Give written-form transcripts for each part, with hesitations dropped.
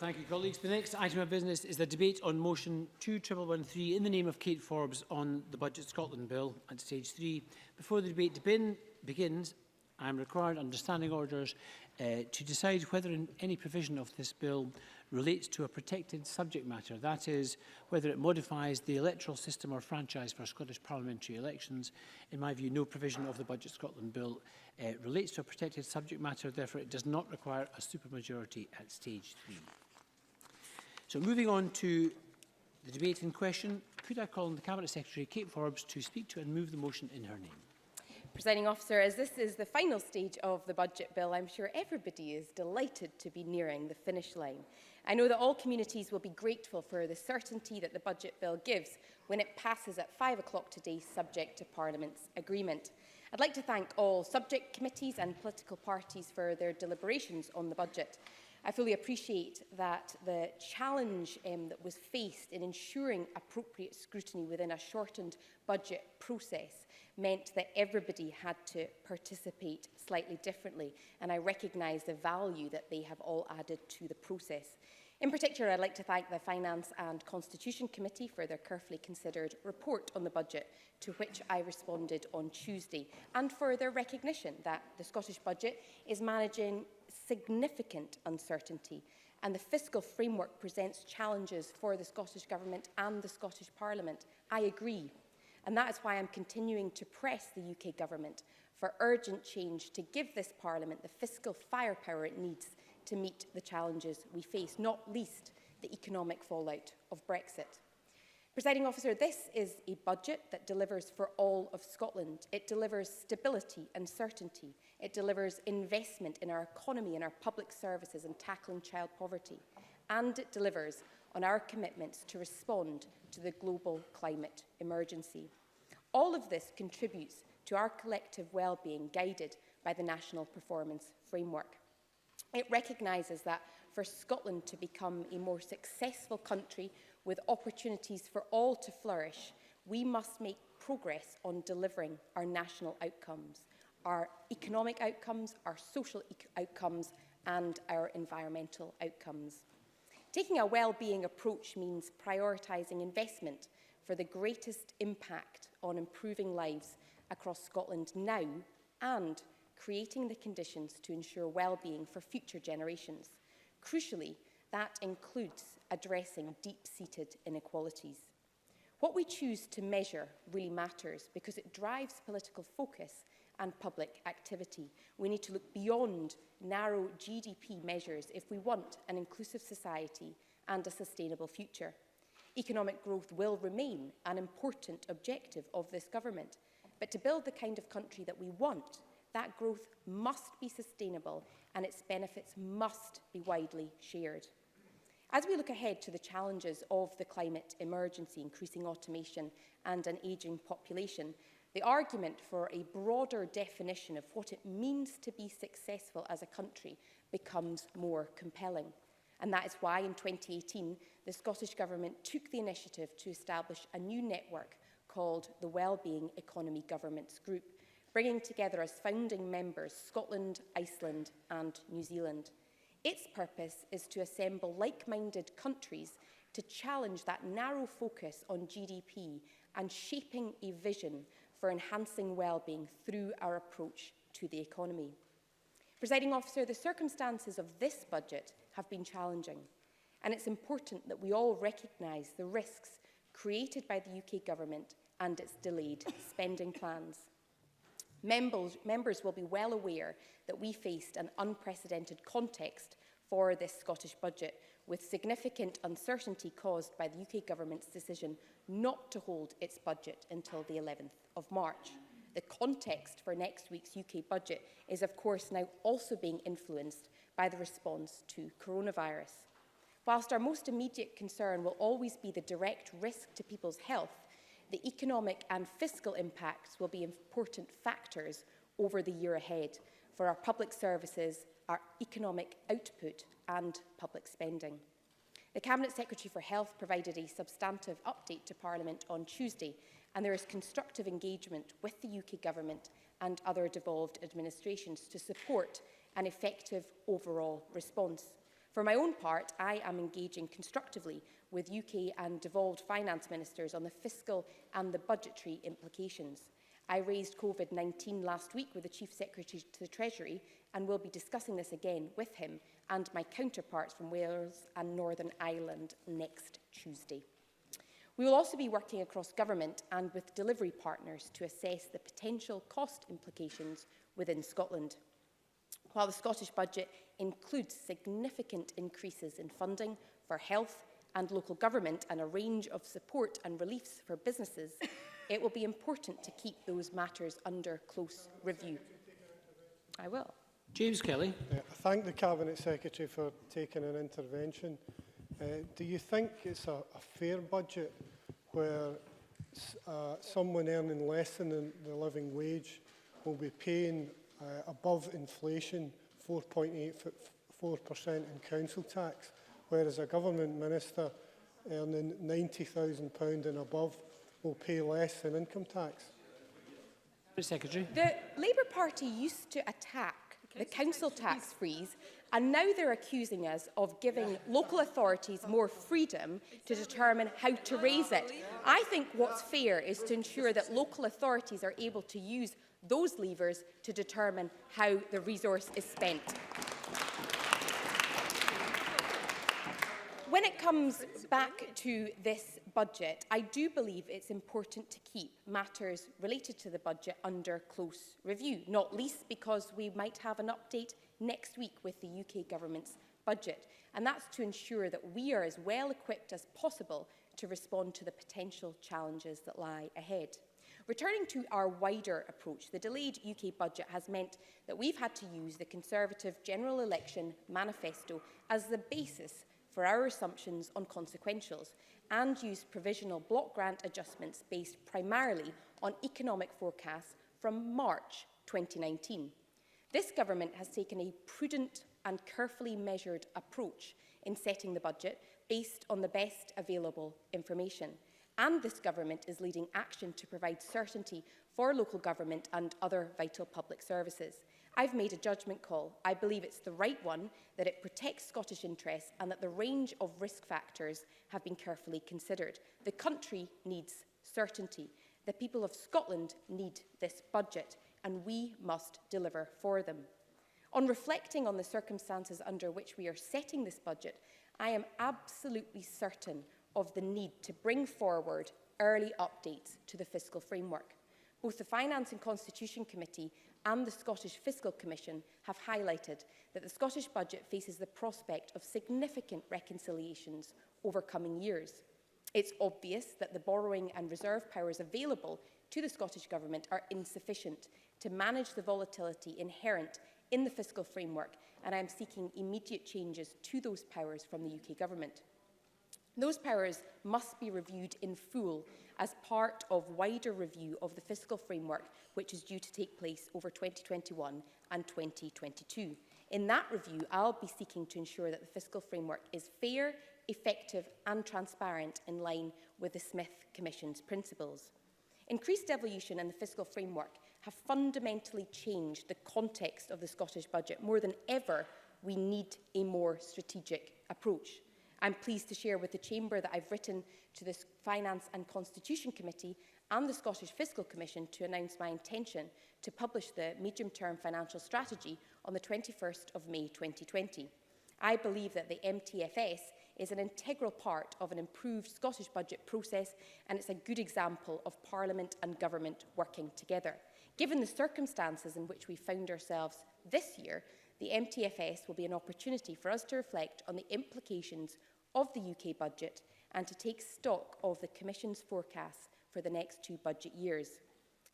Thank you, colleagues. The next item of business is the debate on motion 2113 in the name of Kate Forbes on the Budget Scotland Bill at stage 3. Before the debate begins, I am required under standing orders to decide whether any provision of this bill relates to a protected subject matter, that is, whether it modifies the electoral system or franchise for Scottish parliamentary elections. In my view, no provision of the Budget Scotland Bill relates to a protected subject matter, therefore it does not require a supermajority at stage 3. So moving on to the debate in question, could I call on the Cabinet Secretary, Kate Forbes, to speak to and move the motion in her name? Presiding Officer, as this is the final stage of the budget bill, I'm sure everybody is delighted to be nearing the finish line. I know that all communities will be grateful for the certainty that the budget bill gives when it passes at 5 o'clock today, subject to Parliament's agreement. I'd like to thank all subject committees and political parties for their deliberations on the budget. I fully appreciate that the challenge that was faced in ensuring appropriate scrutiny within a shortened budget process meant that everybody had to participate slightly differently, and I recognise the value that they have all added to the process. In particular, I'd like to thank the Finance and Constitution Committee for their carefully considered report on the budget, to which I responded on Tuesday, and for their recognition that the Scottish budget is managing significant uncertainty, and the fiscal framework presents challenges for the Scottish Government and the Scottish Parliament. I agree, and that is why I'm continuing to press the UK Government for urgent change to give this Parliament the fiscal firepower it needs to meet the challenges we face, not least the economic fallout of Brexit. Presiding Officer, this is a budget that delivers for all of Scotland. It delivers stability and certainty. It delivers investment in our economy and our public services and tackling child poverty. And it delivers on our commitments to respond to the global climate emergency. All of this contributes to our collective well-being, guided by the National Performance Framework. It recognises that for Scotland to become a more successful country with opportunities for all to flourish, we must make progress on delivering our national outcomes, our economic outcomes, our social outcomes, and our environmental outcomes. Taking a well-being approach means prioritising investment for the greatest impact on improving lives across Scotland now, and creating the conditions to ensure well-being for future generations. Crucially, that includes addressing deep-seated inequalities. What we choose to measure really matters because it drives political focus and public activity. We need to look beyond narrow GDP measures if we want an inclusive society and a sustainable future. Economic growth will remain an important objective of this government, but to build the kind of country that we want, that growth must be sustainable and its benefits must be widely shared. As we look ahead to the challenges of the climate emergency, increasing automation and an ageing population, the argument for a broader definition of what it means to be successful as a country becomes more compelling. And that is why in 2018, the Scottish Government took the initiative to establish a new network called the Wellbeing Economy Governments Group, bringing together as founding members Scotland, Iceland and New Zealand. Its purpose is to assemble like-minded countries to challenge that narrow focus on GDP and shaping a vision for enhancing well-being through our approach to the economy. Presiding Officer, the circumstances of this budget have been challenging, and it's important that we all recognise the risks created by the UK Government and its delayed spending plans. Members will be well aware that we faced an unprecedented context for this Scottish budget, with significant uncertainty caused by the UK Government's decision not to hold its budget until the 11th of March. The context for next week's UK budget is, of course, now also being influenced by the response to coronavirus. Whilst our most immediate concern will always be the direct risk to people's health, the economic and fiscal impacts will be important factors over the year ahead for our public services, our economic output and public spending. The Cabinet Secretary for Health provided a substantive update to Parliament on Tuesday, and there is constructive engagement with the UK Government and other devolved administrations to support an effective overall response. For my own part, I am engaging constructively with UK and devolved finance ministers on the fiscal and the budgetary implications. I raised COVID-19 last week with the Chief Secretary to the Treasury and will be discussing this again with him and my counterparts from Wales and Northern Ireland next Tuesday. We will also be working across government and with delivery partners to assess the potential cost implications within Scotland. While the Scottish budget includes significant increases in funding for health and local government and a range of support and reliefs for businesses, it will be important to keep those matters under close review. I will. James Kelly. I thank the Cabinet Secretary for taking an intervention. Do you think it's a fair budget where someone earning less than the living wage will be paying above inflation 4.84% in council tax, whereas a government minister earning £90,000 and above will pay less in income tax? Secretary. The Labour Party used to attack the council tax freeze, and now they're accusing us of giving local authorities more freedom to determine how to raise it. I think what's fair is to ensure that local authorities are able to use those levers to determine how the resource is spent. When it comes back to this budget, I do believe it's important to keep matters related to the budget under close review, not least because we might have an update next week with the UK Government's budget, and that's to ensure that we are as well equipped as possible to respond to the potential challenges that lie ahead. Returning to our wider approach, the delayed UK budget has meant that we've had to use the Conservative General Election Manifesto as the basis for our assumptions on consequentials and use provisional block grant adjustments based primarily on economic forecasts from March 2019. This government has taken a prudent and carefully measured approach in setting the budget based on the best available information. And this government is leading action to provide certainty for local government and other vital public services. I've made a judgment call. I believe it's the right one, that it protects Scottish interests and that the range of risk factors have been carefully considered. The country needs certainty. The people of Scotland need this budget, and we must deliver for them. On reflecting on the circumstances under which we are setting this budget, I am absolutely certain of the need to bring forward early updates to the fiscal framework. Both the Finance and Constitution Committee and the Scottish Fiscal Commission have highlighted that the Scottish budget faces the prospect of significant reconciliations over coming years. It's obvious that the borrowing and reserve powers available to the Scottish Government are insufficient to manage the volatility inherent in the fiscal framework, and I am seeking immediate changes to those powers from the UK Government. Those powers must be reviewed in full as part of wider review of the fiscal framework, which is due to take place over 2021 and 2022. In that review, I'll be seeking to ensure that the fiscal framework is fair, effective and transparent in line with the Smith Commission's principles. Increased devolution in the fiscal framework have fundamentally changed the context of the Scottish budget. More than ever, we need a more strategic approach. I'm pleased to share with the Chamber that I've written to the Finance and Constitution Committee and the Scottish Fiscal Commission to announce my intention to publish the medium-term financial strategy on the 21st of May 2020. I believe that the MTFS is an integral part of an improved Scottish budget process, and it's a good example of Parliament and Government working together. Given the circumstances in which we found ourselves this year, the MTFS will be an opportunity for us to reflect on the implications of the UK budget and to take stock of the Commission's forecasts for the next 2 budget years.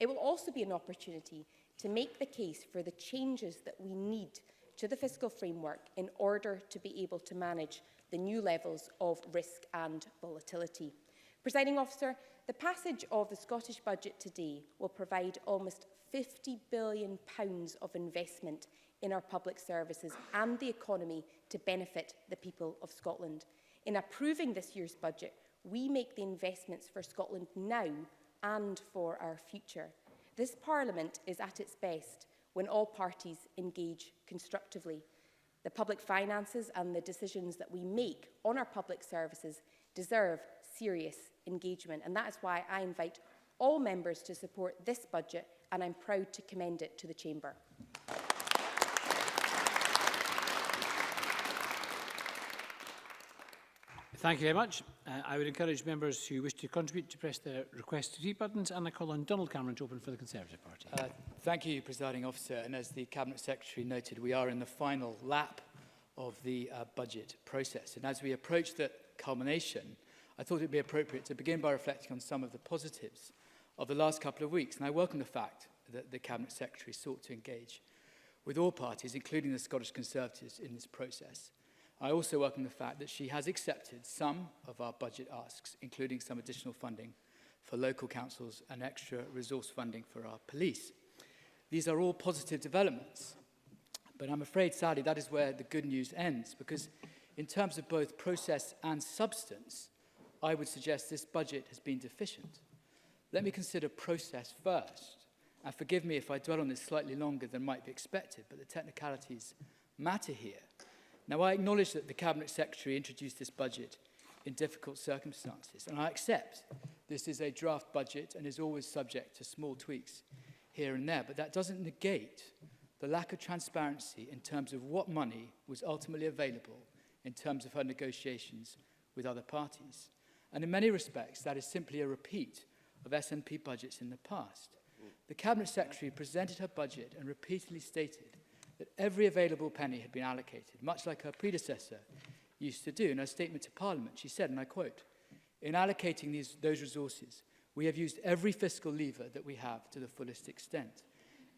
It will also be an opportunity to make the case for the changes that we need to the fiscal framework in order to be able to manage the new levels of risk and volatility. Presiding Officer, the passage of the Scottish budget today will provide almost £50 billion of investment in our public services and the economy to benefit the people of Scotland. In approving this year's budget, we make the investments for Scotland now and for our future. This Parliament is at its best when all parties engage constructively. The public finances and the decisions that we make on our public services deserve serious engagement, and that is why I invite all members to support this budget, and I'm proud to commend it to the Chamber. Thank you very much. I would encourage members who wish to contribute to press the request to speak buttons, and I call on Donald Cameron to open for the Conservative Party. Thank you, Presiding Officer. And as the Cabinet Secretary noted, we are in the final lap of the budget process. And as we approach the culmination, I thought it would be appropriate to begin by reflecting on some of the positives of the last couple of weeks. And I welcome the fact that the Cabinet Secretary sought to engage with all parties, including the Scottish Conservatives, in this process. I also welcome the fact that she has accepted some of our budget asks, including some additional funding for local councils and extra resource funding for our police. These are all positive developments, but I'm afraid, sadly, that is where the good news ends, because in terms of both process and substance, I would suggest this budget has been deficient. Let me consider process first, and forgive me if I dwell on this slightly longer than might be expected, but the technicalities matter here. Now, I acknowledge that the Cabinet Secretary introduced this budget in difficult circumstances, and I accept this is a draft budget and is always subject to small tweaks here and there, but that doesn't negate the lack of transparency in terms of what money was ultimately available in terms of her negotiations with other parties. And in many respects, that is simply a repeat of SNP budgets in the past. The Cabinet Secretary presented her budget and repeatedly stated that every available penny had been allocated, much like her predecessor used to do. In her statement to Parliament, she said, and I quote, "In allocating those resources, we have used every fiscal lever that we have to the fullest extent.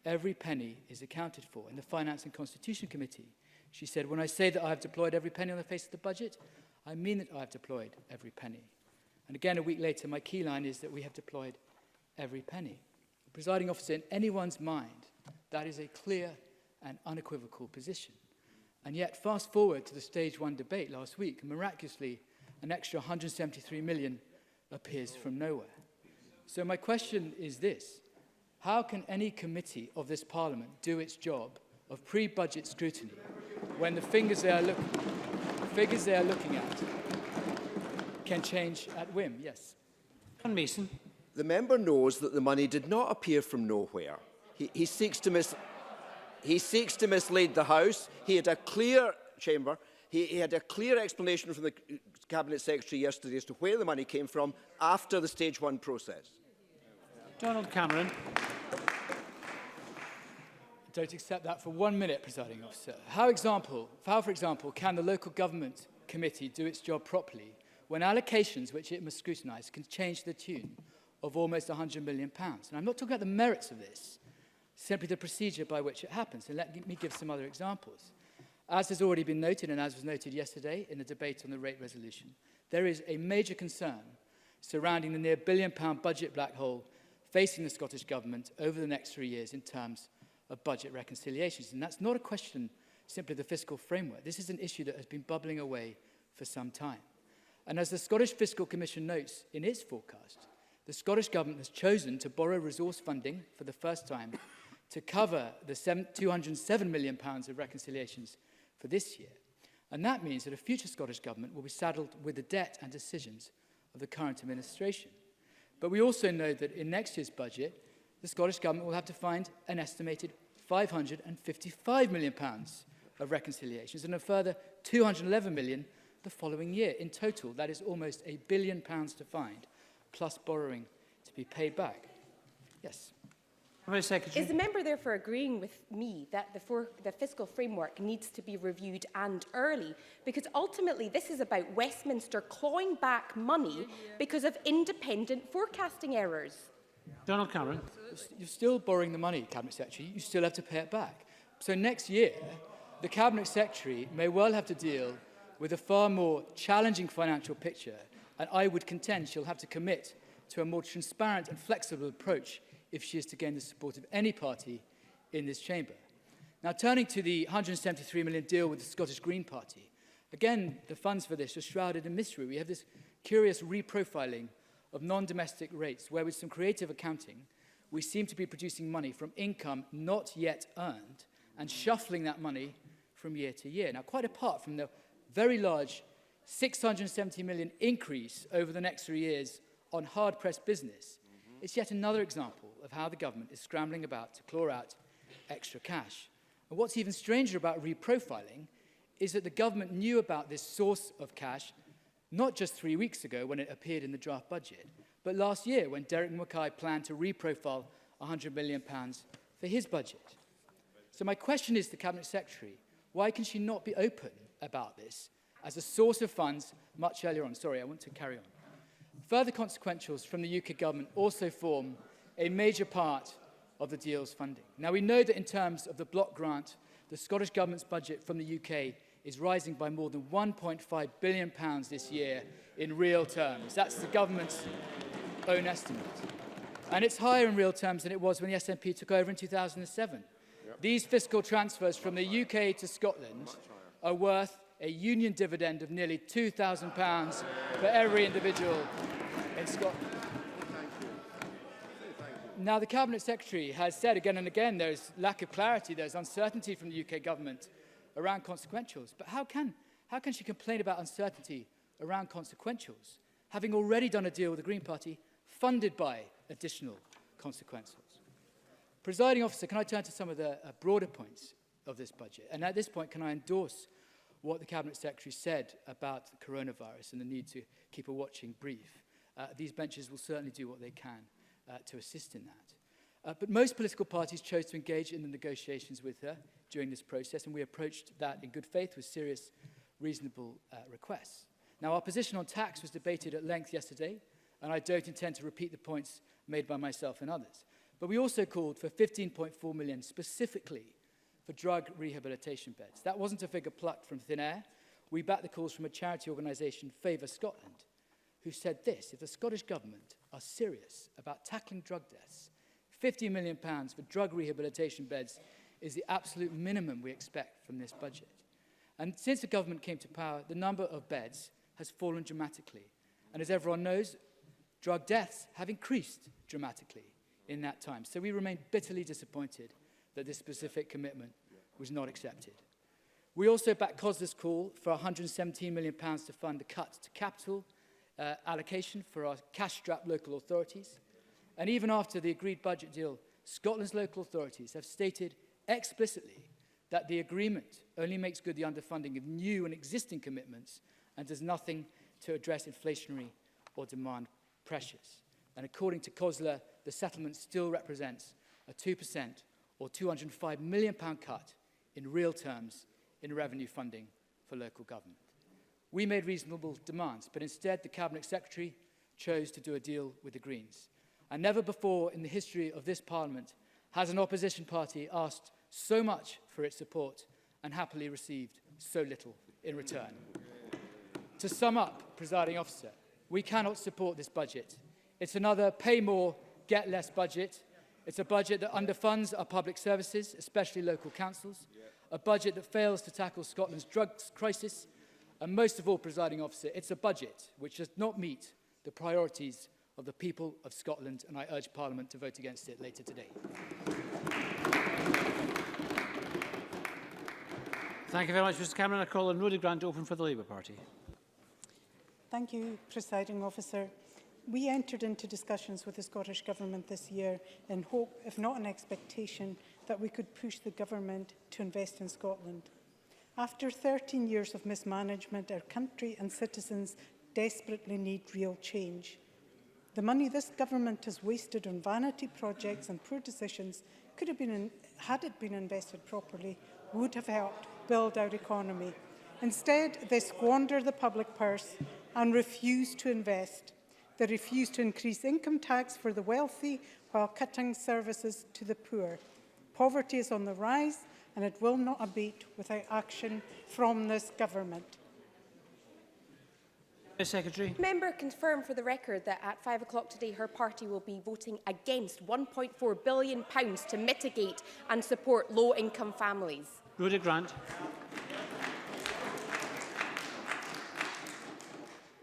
Every penny is accounted for." In the Finance and Constitution Committee, she said, "When I say that I have deployed every penny on the face of the budget, I mean that I have deployed every penny." And again, a week later, my key line is that we have deployed every penny. Presiding Officer, in anyone's mind, that is a clear and unequivocal position. And yet, fast forward to the Stage 1 debate last week, and miraculously, an extra 173 million appears from nowhere. So my question is this: how can any committee of this Parliament do its job of pre-budget scrutiny when the figures they are looking at can change at whim? Yes. John Mason. The member knows that the money did not appear from nowhere. He seeks to mislead the House. He had a clear chamber. He had a clear explanation from the Cabinet Secretary yesterday as to where the money came from after the Stage 1 process. Donald Cameron. Don't accept that for 1 minute, Presiding Officer. How, for example, can the Local Government Committee do its job properly when allocations which it must scrutinise can change the tune of almost £100 million? And I'm not talking about the merits of this, simply the procedure by which it happens. And let me give some other examples. As has already been noted, and as was noted yesterday in the debate on the rate resolution, there is a major concern surrounding the near £1 billion budget black hole facing the Scottish Government over the next 3 years in terms of budget reconciliations. And that's not a question simply of the fiscal framework. This is an issue that has been bubbling away for some time. And as the Scottish Fiscal Commission notes in its forecast, the Scottish Government has chosen to borrow resource funding for the first time to cover the £207 million of reconciliations for this year. And that means that a future Scottish Government will be saddled with the debt and decisions of the current administration. But we also know that in next year's budget, the Scottish Government will have to find an estimated £555 million of reconciliations and a further £211 million the following year. In total, that is almost £1 billion to find, plus borrowing to be paid back. Yes. Is the member therefore agreeing with me that the fiscal framework needs to be reviewed and early? Because ultimately this is about Westminster clawing back money because of independent forecasting errors. Donald Cameron. You're still borrowing the money, Cabinet Secretary. You still have to pay it back. So next year, the Cabinet Secretary may well have to deal with a far more challenging financial picture, and I would contend she'll have to commit to a more transparent and flexible approach if she is to gain the support of any party in this chamber. Now, turning to the £173 million deal with the Scottish Green Party, again, the funds for this are shrouded in mystery. We have this curious reprofiling of non-domestic rates, where with some creative accounting, we seem to be producing money from income not yet earned and shuffling that money from year to year. Now, quite apart from the very large 670 million increase over the next 3 years on hard-pressed business, it's yet another example of how the government is scrambling about to claw out extra cash. And what's even stranger about reprofiling is that the government knew about this source of cash not just 3 weeks ago when it appeared in the draft budget, but last year when Derek Mackay planned to reprofile £100 million for his budget. So my question is to the Cabinet Secretary, why can she not be open about this as a source of funds much earlier on? Sorry, I want to carry on. Further consequentials from the UK government also form a major part of the deal's funding. Now, we know that in terms of the block grant, the Scottish Government's budget from the UK is rising by more than £1.5 billion this year in real terms. That's the government's own estimate. And it's higher in real terms than it was when the SNP took over in 2007. Yep. These fiscal transfers from the UK to Scotland are worth a union dividend of nearly £2,000 for every individual in Scotland. Now, the Cabinet Secretary has said again and again there's lack of clarity, there's uncertainty from the UK government around consequentials. But how can she complain about uncertainty around consequentials, having already done a deal with the Green Party funded by additional consequentials? Presiding Officer, can I turn to some of the broader points of this budget? And at this point, can I endorse what the Cabinet Secretary said about the coronavirus and the need to keep a watching brief? These benches will certainly do what they can to assist in that. But most political parties chose to engage in the negotiations with her during this process, and we approached that in good faith with serious, reasonable requests. Now, our position on tax was debated at length yesterday, and I don't intend to repeat the points made by myself and others. But we also called for 15.4 million specifically for drug rehabilitation beds. That wasn't a figure plucked from thin air. We backed the calls from a charity organisation, Favour Scotland, who said this: if the Scottish Government are serious about tackling drug deaths, £50 million for drug rehabilitation beds is the absolute minimum we expect from this budget. And since the government came to power, the number of beds has fallen dramatically. And as everyone knows, drug deaths have increased dramatically in that time. So we remain bitterly disappointed that this specific commitment was not accepted. We also backed COSLA's call for £117 million to fund a cut to capital allocation for our cash-strapped local authorities. And even after the agreed budget deal, Scotland's local authorities have stated explicitly that the agreement only makes good the underfunding of new and existing commitments and does nothing to address inflationary or demand pressures. And according to COSLA, the settlement still represents a 2% or £205 million cut in real terms in revenue funding for local government. We made reasonable demands, but instead the Cabinet Secretary chose to do a deal with the Greens. And never before in the history of this Parliament has an opposition party asked so much for its support and happily received so little in return. To sum up, Presiding Officer, we cannot support this budget. It's another pay more, get less budget. It's a budget that underfunds our public services, especially local councils, a budget that fails to tackle Scotland's drugs crisis, and most of all, Presiding Officer, it's a budget which does not meet the priorities of the people of Scotland, and I urge Parliament to vote against it later today. Thank you very much, Mr Cameron. I call on Rhoda Grant open for the Labour Party. Thank you, Presiding Officer. We entered into discussions with the Scottish Government this year in hope, if not an expectation, that we could push the Government to invest in Scotland. After 13 years of mismanagement, our country and citizens desperately need real change. The money this Government has wasted on vanity projects and poor decisions could have been, had it been invested properly, would have helped build our economy. Instead, they squander the public purse and refuse to invest. They refuse to increase income tax for the wealthy while cutting services to the poor. Poverty is on the rise, and it will not abate without action from this Government. Secretary. Member confirmed for the record that at 5 o'clock today her party will be voting against £1.4 billion to mitigate and support low-income families. Rhoda Grant.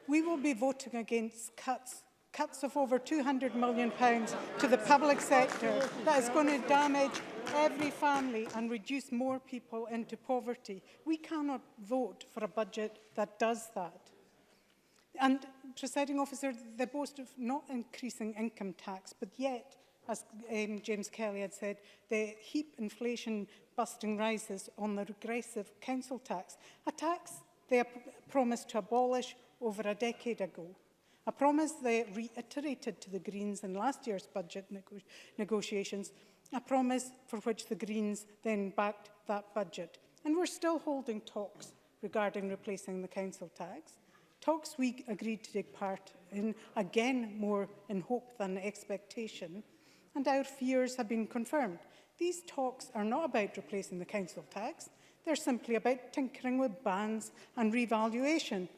We will be voting against cuts of over £200 million to the public sector that is going to damage every family and reduce more people into poverty. We cannot vote for a budget that does that. And, Presiding Officer, they boast of not increasing income tax, but yet, as James Kelly had said, they heap inflation-busting rises on the regressive council tax, a tax they promised to abolish over a decade ago, a promise they reiterated to the Greens in last year's budget negotiations, a promise for which the Greens then backed that budget. And we're still holding talks regarding replacing the council tax. Talks we agreed to take part in, again more in hope than expectation, and our fears have been confirmed. These talks are not about replacing the council tax, they're simply about tinkering with bans and revaluation.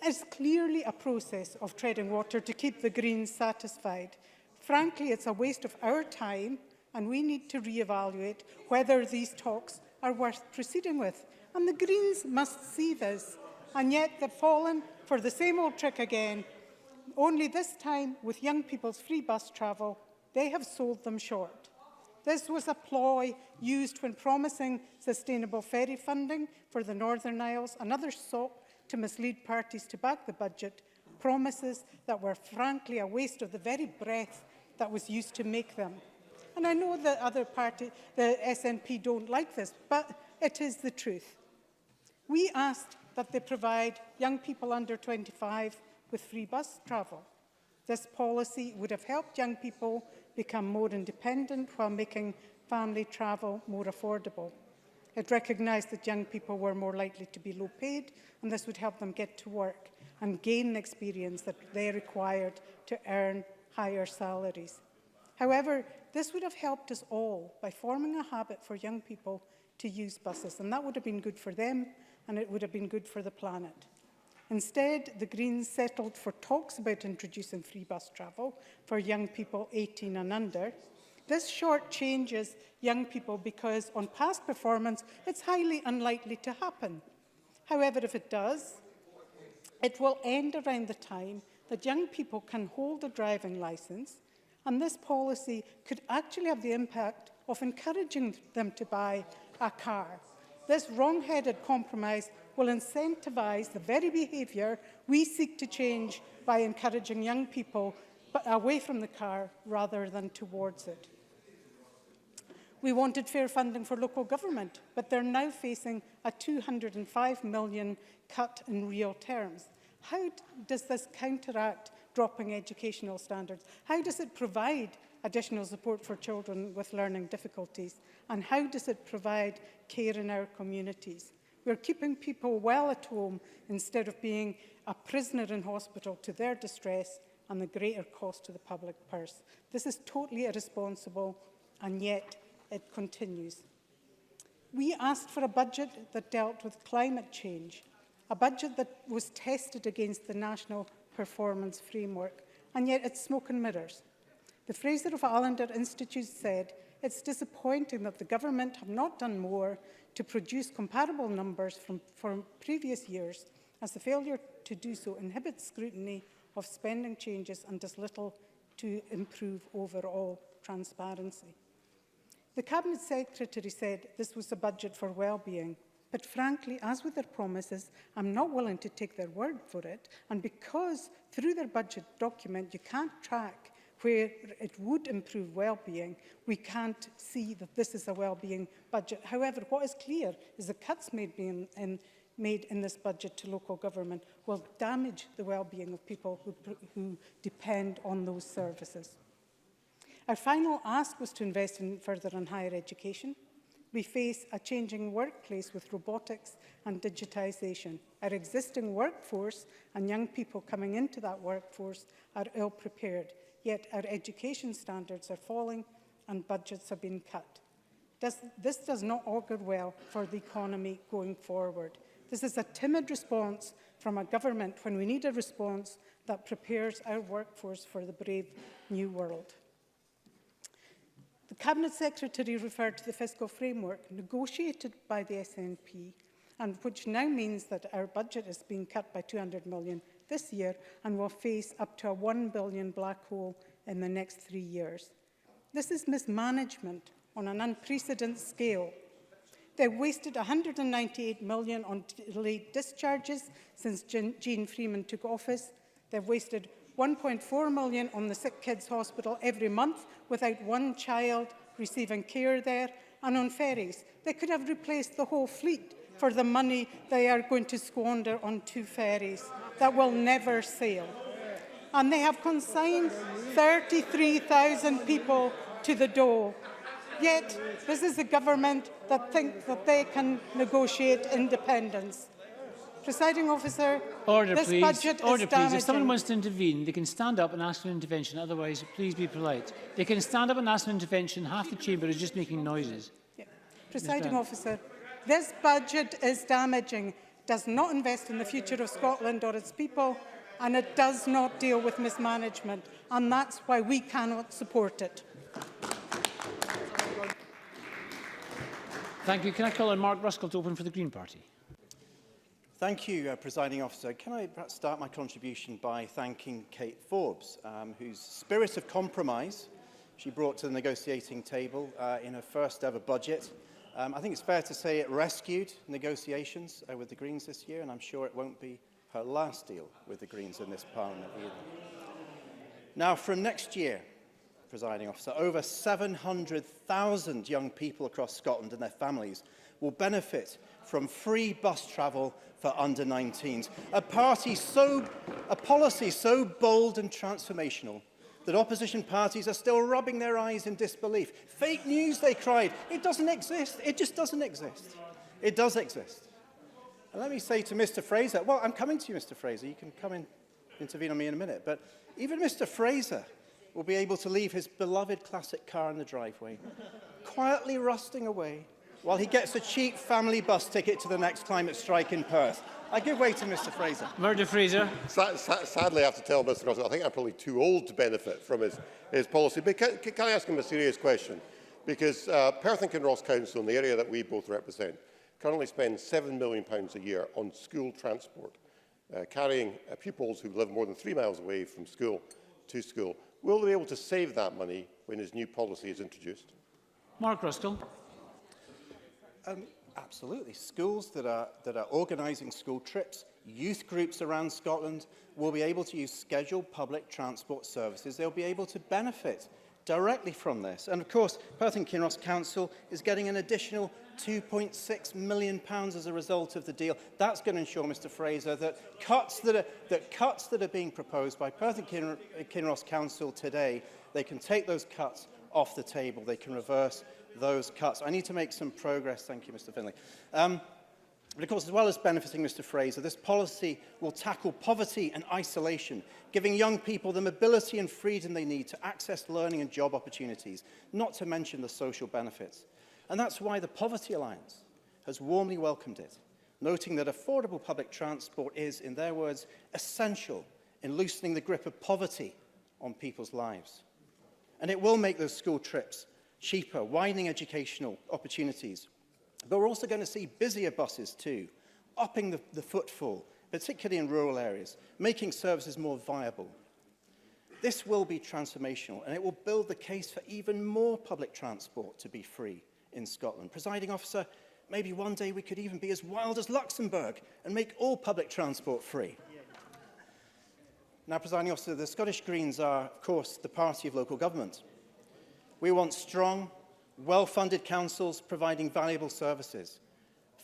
It's clearly a process of treading water to keep the Greens satisfied. Frankly, it's a waste of our time, and we need to re-evaluate whether these talks are worth proceeding with. And the Greens must see this. And yet they've fallen for the same old trick again. Only this time, with young people's free bus travel, they have sold them short. This was a ploy used when promising sustainable ferry funding for the Northern Isles, another sop to mislead parties to back the budget, promises that were frankly a waste of the very breath that was used to make them. And I know that other parties, the SNP, don't like this, but it is the truth. We asked that they provide young people under 25 with free bus travel. This policy would have helped young people become more independent while making family travel more affordable. It recognised that young people were more likely to be low paid, and this would help them get to work and gain the experience that they required to earn higher salaries. However, this would have helped us all by forming a habit for young people to use buses, and that would have been good for them, and it would have been good for the planet. Instead, the Greens settled for talks about introducing free bus travel for young people 18 and under. This shortchanges young people because on past performance, it's highly unlikely to happen. However, if it does, it will end around the time that young people can hold a driving licence, and this policy could actually have the impact of encouraging them to buy a car. This wrong-headed compromise will incentivise the very behaviour we seek to change by encouraging young people away from the car rather than towards it. We wanted fair funding for local government, but they're now facing a £205 million cut in real terms. How does this counteract dropping educational standards? How does it provide additional support for children with learning difficulties? And how does it provide care in our communities? We're keeping people well at home instead of being a prisoner in hospital to their distress and the greater cost to the public purse. This is totally irresponsible, and yet it continues. We asked for a budget that dealt with climate change, a budget that was tested against the National Performance Framework, and yet it's smoke and mirrors. The Fraser of Allender Institute said, "It's disappointing that the government have not done more to produce comparable numbers from previous years, as the failure to do so inhibits scrutiny of spending changes and does little to improve overall transparency." The Cabinet Secretary said this was a budget for well-being, but frankly, as with their promises, I'm not willing to take their word for it, and because through their budget document you can't track where it would improve well-being, we can't see that this is a well-being budget. However, what is clear is the cuts made in this budget to local government will damage the well-being of people who depend on those services. Our final ask was to invest further in higher education. We face a changing workplace with robotics and digitisation. Our existing workforce and young people coming into that workforce are ill-prepared, yet our education standards are falling and budgets have been cut. This does not augur well for the economy going forward. This is a timid response from a government when we need a response that prepares our workforce for the brave new world. The Cabinet Secretary referred to the fiscal framework negotiated by the SNP, and which now means that our budget is being cut by £200 million this year and will face up to a £1 billion black hole in the next 3 years. This is mismanagement on an unprecedented scale. They've wasted £198 million on delayed discharges since Jean Freeman took office. They've wasted £1.4 million on the Sick Kids Hospital every month without one child receiving care there, and on ferries. They could have replaced the whole fleet for the money they are going to squander on 2 ferries that will never sail. And they have consigned 33,000 people to the dole. Yet, this is a government that thinks that they can negotiate independence. Presiding Officer, Order, this please. budget Order, is please. damaging. If someone wants to intervene, they can stand up and ask for an intervention. Otherwise, please be polite. They can stand up and ask for an intervention. Half the chamber is just making noises. Yeah. Presiding Officer, this budget is damaging, does not invest in the future of Scotland or its people, and it does not deal with mismanagement. And that's why we cannot support it. Thank you. Can I call on Mark Ruskell to open for the Green Party? Thank you, Presiding Officer. Can I perhaps start my contribution by thanking Kate Forbes, whose spirit of compromise she brought to the negotiating table in her first ever budget. I think it's fair to say it rescued negotiations with the Greens this year, and I'm sure it won't be her last deal with the Greens in this Parliament either. Now, from next year, Presiding Officer, over 700,000 young people across Scotland and their families will benefit from free bus travel for under-19s. A policy so bold and transformational that opposition parties are still rubbing their eyes in disbelief. Fake news, they cried. It doesn't exist. It just doesn't exist. It does exist. And let me say to Mr. Fraser, well, I'm coming to you, Mr. Fraser. You can come in, intervene on me in a minute. But even Mr. Fraser will be able to leave his beloved classic car in the driveway, quietly rusting away, while he gets a cheap family bus ticket to the next climate strike in Perth. I give way to Mr. Fraser. Murdo Fraser. Sadly, I have to tell Mr. Russell, I think I'm probably too old to benefit from his policy. But can I ask him a serious question? Because Perth and Kinross Council, in the area that we both represent, currently spend £7 million a year on school transport, carrying pupils who live more than 3 miles away from school to school. Will they be able to save that money when his new policy is introduced? Mark Ruskell. Absolutely. Schools that are organising school trips, youth groups around Scotland will be able to use scheduled public transport services. They'll be able to benefit directly from this. And of course, Perth and Kinross Council is getting an additional £2.6 million as a result of the deal. That's going to ensure, Mr. Fraser, that cuts that are being proposed by Perth and Kinross Council today, they can take those cuts off the table. They can reverse those cuts. I need to make some progress. Thank you, Mr. Finlay. But of course, as well as benefiting Mr. Fraser, this policy will tackle poverty and isolation, giving young people the mobility and freedom they need to access learning and job opportunities, not to mention the social benefits. And that's why the Poverty Alliance has warmly welcomed it, noting that affordable public transport is, in their words, essential in loosening the grip of poverty on people's lives. And it will make those school trips cheaper, widening educational opportunities. But we're also going to see busier buses too, upping the footfall, particularly in rural areas, making services more viable. This will be transformational, and it will build the case for even more public transport to be free in Scotland. Presiding Officer, maybe one day we could even be as wild as Luxembourg and make all public transport free. Now, Presiding Officer, the Scottish Greens are, of course, the party of local government. We want strong, well-funded councils providing valuable services,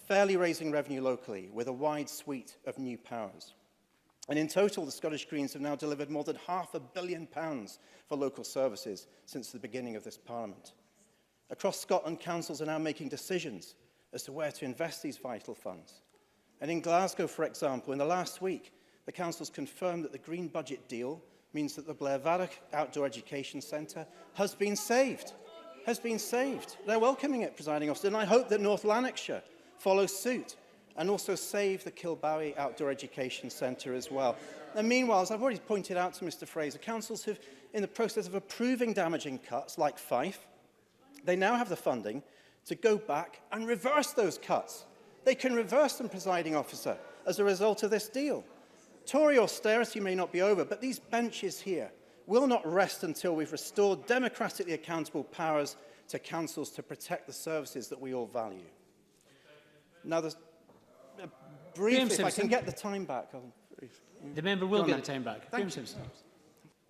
fairly raising revenue locally with a wide suite of new powers. And in total, the Scottish Greens have now delivered more than £500 million for local services since the beginning of this Parliament. Across Scotland, councils are now making decisions as to where to invest these vital funds. And in Glasgow, for example, in the last week, the councils confirmed that the Green Budget deal means that the Blair Vaddock Outdoor Education Centre has been saved. They're welcoming it, Presiding Officer, and I hope that North Lanarkshire follows suit and also save the Kilbowie Outdoor Education Centre as well. And meanwhile, as I've already pointed out to Mr. Fraser, councils have, in the process of approving damaging cuts like Fife, they now have the funding to go back and reverse those cuts. They can reverse them, Presiding Officer, as a result of this deal. Tory austerity may not be over, but these benches here will not rest until we've restored democratically accountable powers to councils to protect the services that we all value. Now, there's, briefly, if I can get the time back. The member will get the time back. Graham Simpson.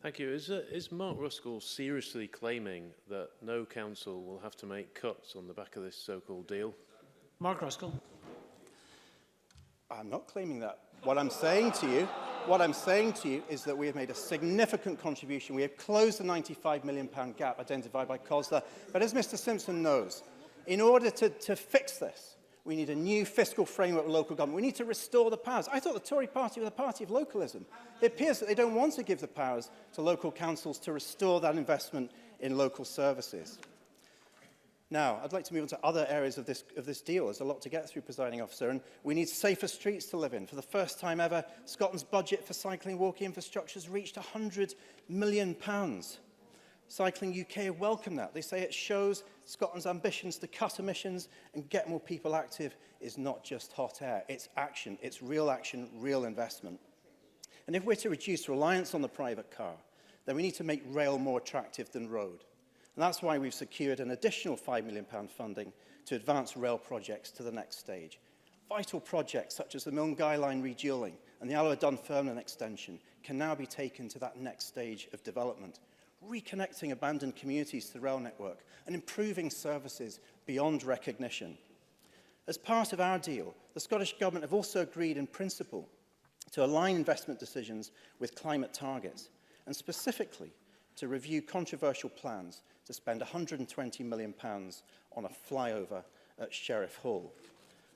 Thank you. Is Mark Ruskell seriously claiming that no council will have to make cuts on the back of this so-called deal? Mark Ruskell. I'm not claiming that. What I'm saying to you is that we have made a significant contribution. We have closed the £95 million gap identified by COSLA. But as Mr Simpson knows, in order to fix this, we need a new fiscal framework with local government. We need to restore the powers. I thought the Tory party was a party of localism. It appears that they don't want to give the powers to local councils to restore that investment in local services. Now, I'd like to move on to other areas of this deal. There's a lot to get through, presiding officer, and we need safer streets to live in. For the first time ever, Scotland's budget for cycling and walking infrastructure has reached £100 million. Cycling UK welcome that. They say it shows Scotland's ambitions to cut emissions and get more people active is not just hot air. It's action. It's real action, real investment. And if we're to reduce reliance on the private car, then we need to make rail more attractive than road. And that's why we've secured an additional £5 million funding to advance rail projects to the next stage. Vital projects such as the Milngui Line redualling and the Alloa-Dunfermline extension can now be taken to that next stage of development, reconnecting abandoned communities to the rail network and improving services beyond recognition. As part of our deal, the Scottish Government have also agreed in principle to align investment decisions with climate targets and specifically to review controversial plans to spend £120 million on a flyover at Sheriff Hall.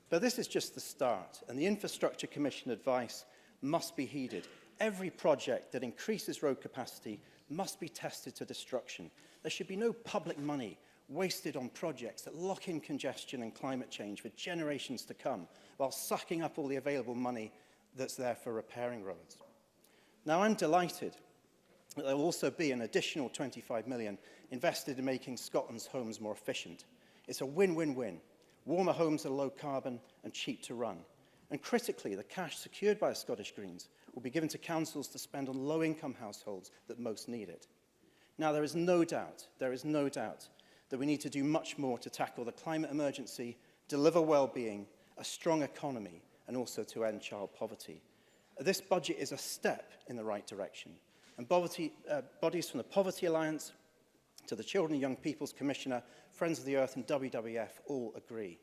But this is just the start, and the Infrastructure Commission advice must be heeded. Every project that increases road capacity must be tested to destruction. There should be no public money wasted on projects that lock in congestion and climate change for generations to come, while sucking up all the available money that's there for repairing roads. Now, I'm delighted that there will also be an additional £25 million invested in making Scotland's homes more efficient. It's a win-win-win. Warmer homes are low carbon and cheap to run. And critically, the cash secured by the Scottish Greens will be given to councils to spend on low-income households that most need it. Now, there is no doubt that we need to do much more to tackle the climate emergency, deliver well-being, a strong economy, and also to end child poverty. This budget is a step in the right direction. And bodies from the Poverty Alliance to the Children and Young People's Commissioner, Friends of the Earth and WWF all agree.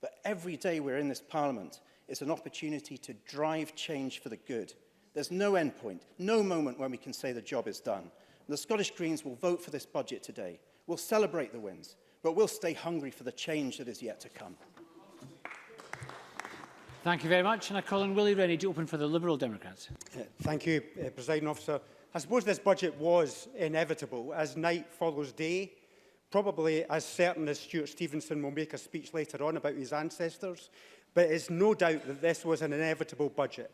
But every day we're in this Parliament is an opportunity to drive change for the good. There's no end point, no moment when we can say the job is done. And the Scottish Greens will vote for this budget today. We'll celebrate the wins, but we'll stay hungry for the change that is yet to come. Thank you very much. And I call on Willie Rennie to open for the Liberal Democrats. Thank you, Presiding Officer. I suppose this budget was inevitable, as night follows day, probably as certain as Stuart Stevenson will make a speech later on about his ancestors, but it's no doubt that this was an inevitable budget.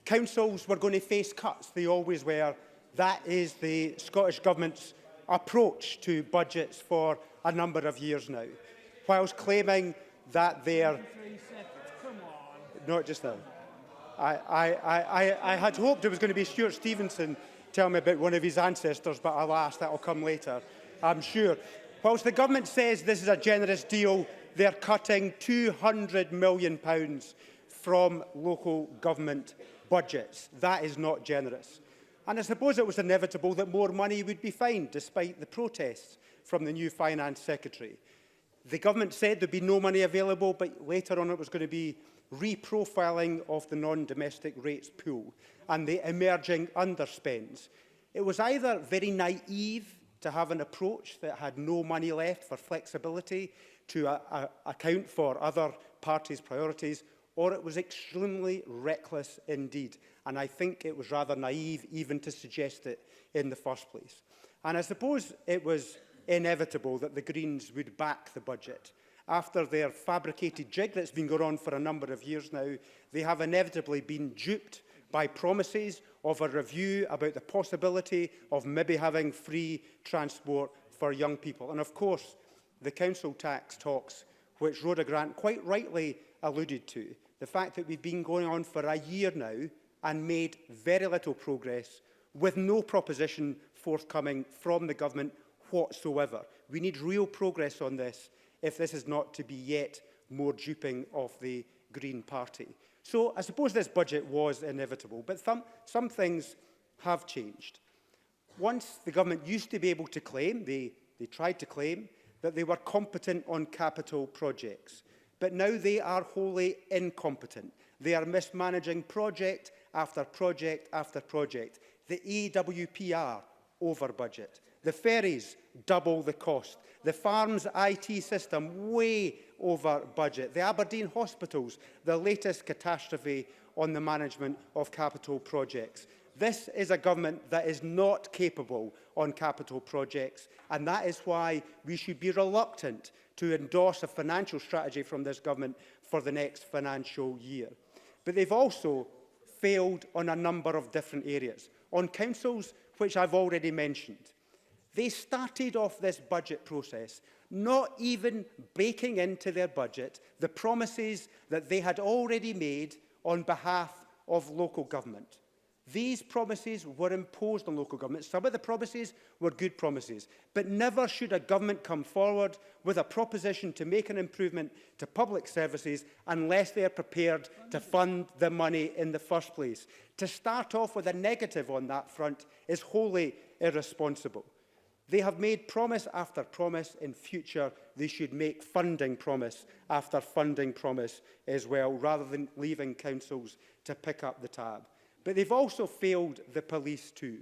Councils were going to face cuts, they always were. That is the Scottish Government's approach to budgets for a number of years now, whilst claiming that they're... Not just now. I had hoped it was going to be Stuart Stevenson tell me about one of his ancestors, but alas, that will come later, I'm sure. Whilst the government says this is a generous deal, they're cutting £200 million from local government budgets. That is not generous. And I suppose it was inevitable that more money would be fined, despite the protests from the new Finance Secretary. The government said there'd be no money available, but later on it was going to be reprofiling of the non-domestic rates pool and the emerging underspends. It was either very naive to have an approach that had no money left for flexibility to account for other parties' priorities, or it was extremely reckless indeed. And I think it was rather naive even to suggest it in the first place. And I suppose it was inevitable that the Greens would back the budget. After their fabricated jig that's been going on for a number of years now, they have inevitably been duped by promises of a review about the possibility of maybe having free transport for young people. And of course, the council tax talks, which Rhoda Grant quite rightly alluded to, the fact that we've been going on for a year now and made very little progress with no proposition forthcoming from the government whatsoever. We need real progress on this if this is not to be yet more duping of the Green Party. So I suppose this budget was inevitable, but some things have changed. Once the government used to be able to claim, they tried to claim, that they were competent on capital projects. But now they are wholly incompetent. They are mismanaging project after project after project. The EWPR over budget. The ferries double the cost. The farm's IT system way over budget. The Aberdeen hospitals, the latest catastrophe on the management of capital projects. This is a government that is not capable on capital projects, and that is why we should be reluctant to endorse a financial strategy from this government for the next financial year. But they've also failed on a number of different areas. On councils, which I've already mentioned, they started off this budget process not even baking into their budget the promises that they had already made on behalf of local government. These promises were imposed on local government. Some of the promises were good promises, but never should a government come forward with a proposition to make an improvement to public services unless they are prepared to fund the money in the first place. To start off with a negative on that front is wholly irresponsible. They have made promise after promise. In future, they should make funding promise after funding promise as well, rather than leaving councils to pick up the tab. But they've also failed the police too.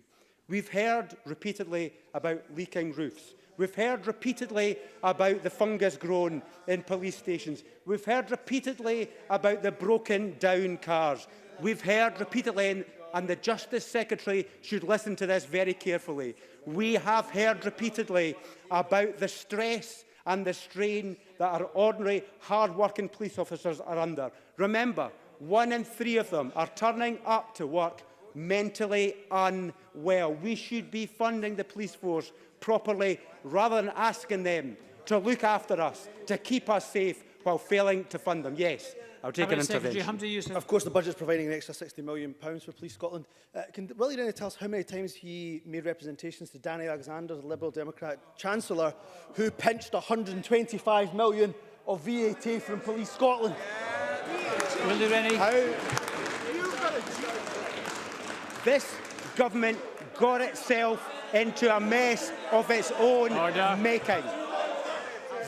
We've heard repeatedly about leaking roofs. We've heard repeatedly about the fungus grown in police stations. We've heard repeatedly about the broken down cars. We've heard repeatedly, and the Justice Secretary should listen to this very carefully, we have heard repeatedly about the stress and the strain that our ordinary, hard-working police officers are under. Remember, 1 in 3 of them are turning up to work mentally unwell. We should be funding the police force properly rather than asking them to look after us, to keep us safe while failing to fund them. Yes, I'll take an intervention. Of course, the budget is providing an extra £60 million for Police Scotland. Can Willie Rennie tell us how many times he made representations to Danny Alexander, the Liberal Democrat Chancellor, who pinched £125 million of VAT from Police Scotland? Willie Rennie. This government got itself into a mess of its own making.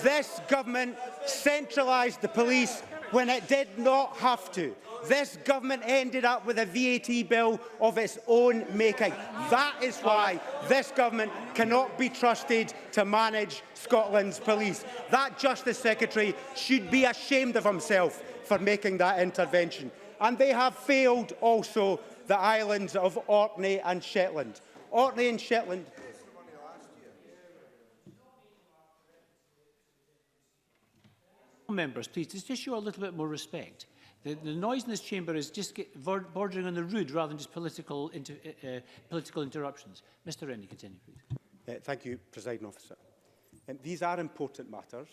This government centralised the police when it did not have to. This government ended up with a VAT bill of its own making. That is why this government cannot be trusted to manage Scotland's police. That Justice Secretary should be ashamed of himself for making that intervention. And they have failed also the islands of Orkney and Shetland. Orkney and Shetland. Members, please, just show a little bit more respect. The noise in this chamber is just bordering on the rude rather than just political interruptions. Mr Rennie, continue, please. Thank you, Presiding Officer. These are important matters,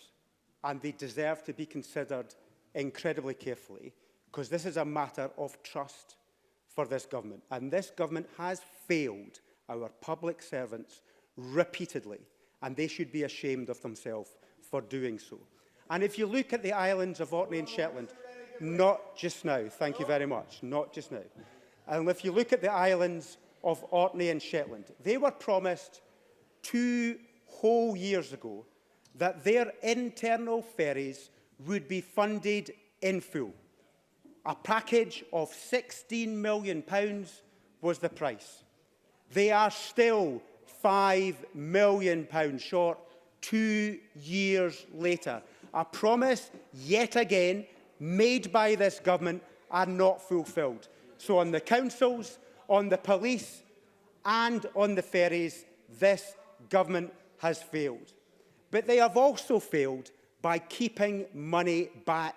and they deserve to be considered incredibly carefully, because this is a matter of trust for this government. And this government has failed our public servants repeatedly, and they should be ashamed of themselves for doing so. And if you look at the islands of Orkney and Shetland, not just now, thank you very much, not just now. And if you look at the islands of Orkney and Shetland, they were promised 2 whole years ago that their internal ferries would be funded in full. A package of £16 million was the price. They are still £5 million short 2 years later. A promise, yet again, made by this government and not fulfilled. So on the councils, on the police and on the ferries, this government has failed. But they have also failed by keeping money back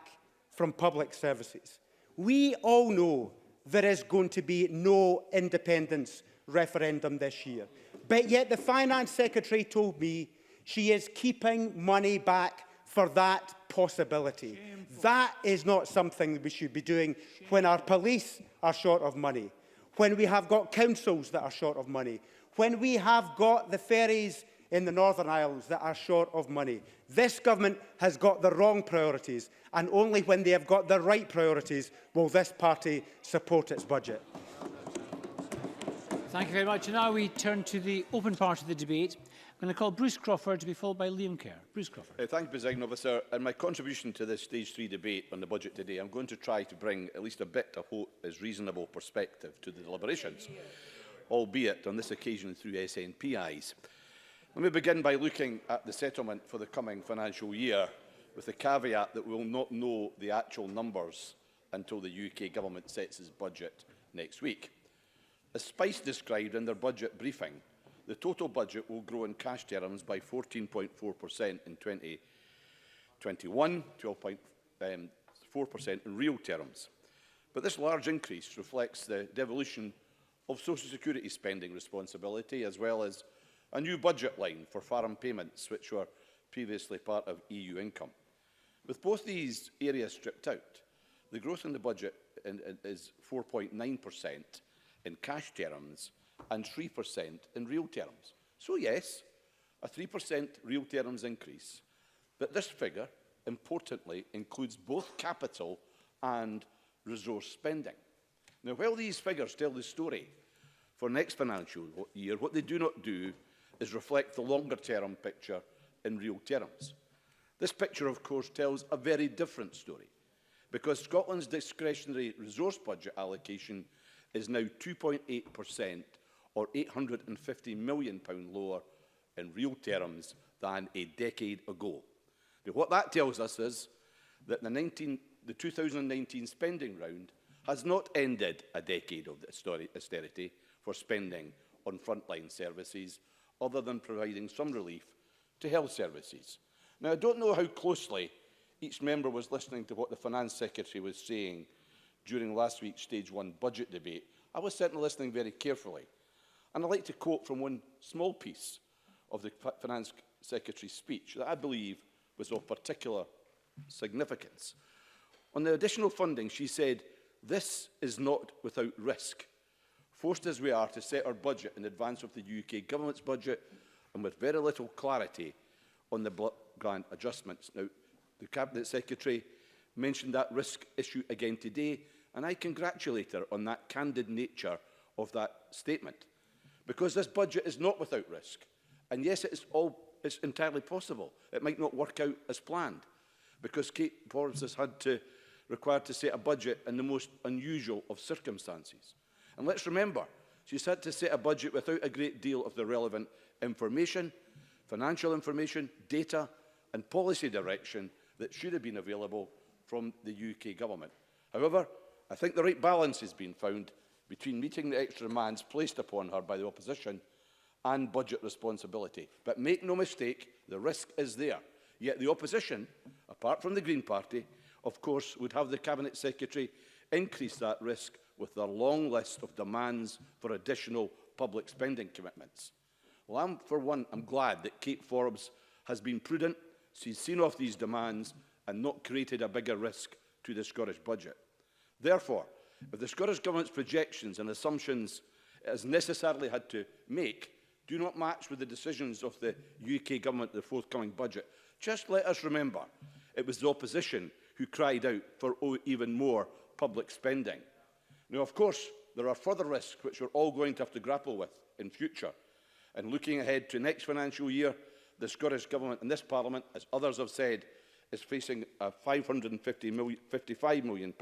from public services. We all know there is going to be no independence referendum this year. But yet the Finance Secretary told me she is keeping money back for that possibility. Shameful. That is not something that we should be doing when our police are short of money, when we have got councils that are short of money, when we have got the ferries in the Northern Isles that are short of money. This government has got the wrong priorities, and only when they have got the right priorities will this party support its budget. Thank you very much. And now we turn to the open part of the debate. I'm going to call Bruce Crawford to be followed by Liam Kerr. Bruce Crawford. Thank you, Presiding Officer. In my contribution to this Stage 3 debate on the budget today, I'm going to try to bring at least a bit of hope as reasonable perspective to the deliberations, albeit on this occasion through SNP eyes. Let me begin by looking at the settlement for the coming financial year, with the caveat that we will not know the actual numbers until the UK Government sets its budget next week. As Spice described in their budget briefing, the total budget will grow in cash terms by 14.4% in 2021, 12.4% in real terms. But this large increase reflects the devolution of social security spending responsibility, as well as a new budget line for farm payments, which were previously part of EU income. With both these areas stripped out, the growth in the budget is 4.9% in cash terms and 3% in real terms. So yes, a 3% real terms increase, but this figure, importantly, includes both capital and resource spending. Now, while these figures tell the story for next financial year, what they do not do is reflect the longer-term picture in real terms. This picture, of course, tells a very different story, because Scotland's discretionary resource budget allocation is now 2.8%, or £850 million lower in real terms than a decade ago. Now, what that tells us is that the 2019 spending round has not ended a decade of austerity for spending on frontline services, other than providing some relief to health services. Now, I don't know how closely each member was listening to what the Finance Secretary was saying during last week's Stage 1 budget debate. I was certainly listening very carefully. And I'd like to quote from one small piece of the Finance Secretary's speech that I believe was of particular significance. On the additional funding, she said, "This is not without risk. Forced as we are to set our budget in advance of the UK Government's budget, and with very little clarity on the block grant adjustments." Now, the Cabinet Secretary mentioned that risk issue again today, and I congratulate her on that candid nature of that statement. Because this budget is not without risk. And yes, it's entirely possible it might not work out as planned, because Kate Forbes has required to set a budget in the most unusual of circumstances. And let's remember, she's had to set a budget without a great deal of the relevant information, financial information, data and policy direction that should have been available from the UK Government. However, I think the right balance has been found between meeting the extra demands placed upon her by the opposition and budget responsibility. But make no mistake, the risk is there. Yet the opposition, apart from the Green Party, of course, would have the Cabinet Secretary increase that risk with their long list of demands for additional public spending commitments. Well, for one, I'm glad that Kate Forbes has been prudent. She's seen off these demands and not created a bigger risk to the Scottish budget. Therefore, if the Scottish Government's projections and assumptions it has necessarily had to make do not match with the decisions of the UK Government in the forthcoming budget, just let us remember it was the opposition who cried out for even more public spending. Now, of course, there are further risks which we're all going to have to grapple with in future. And looking ahead to next financial year, the Scottish Government and this Parliament, as others have said, is facing a £55 million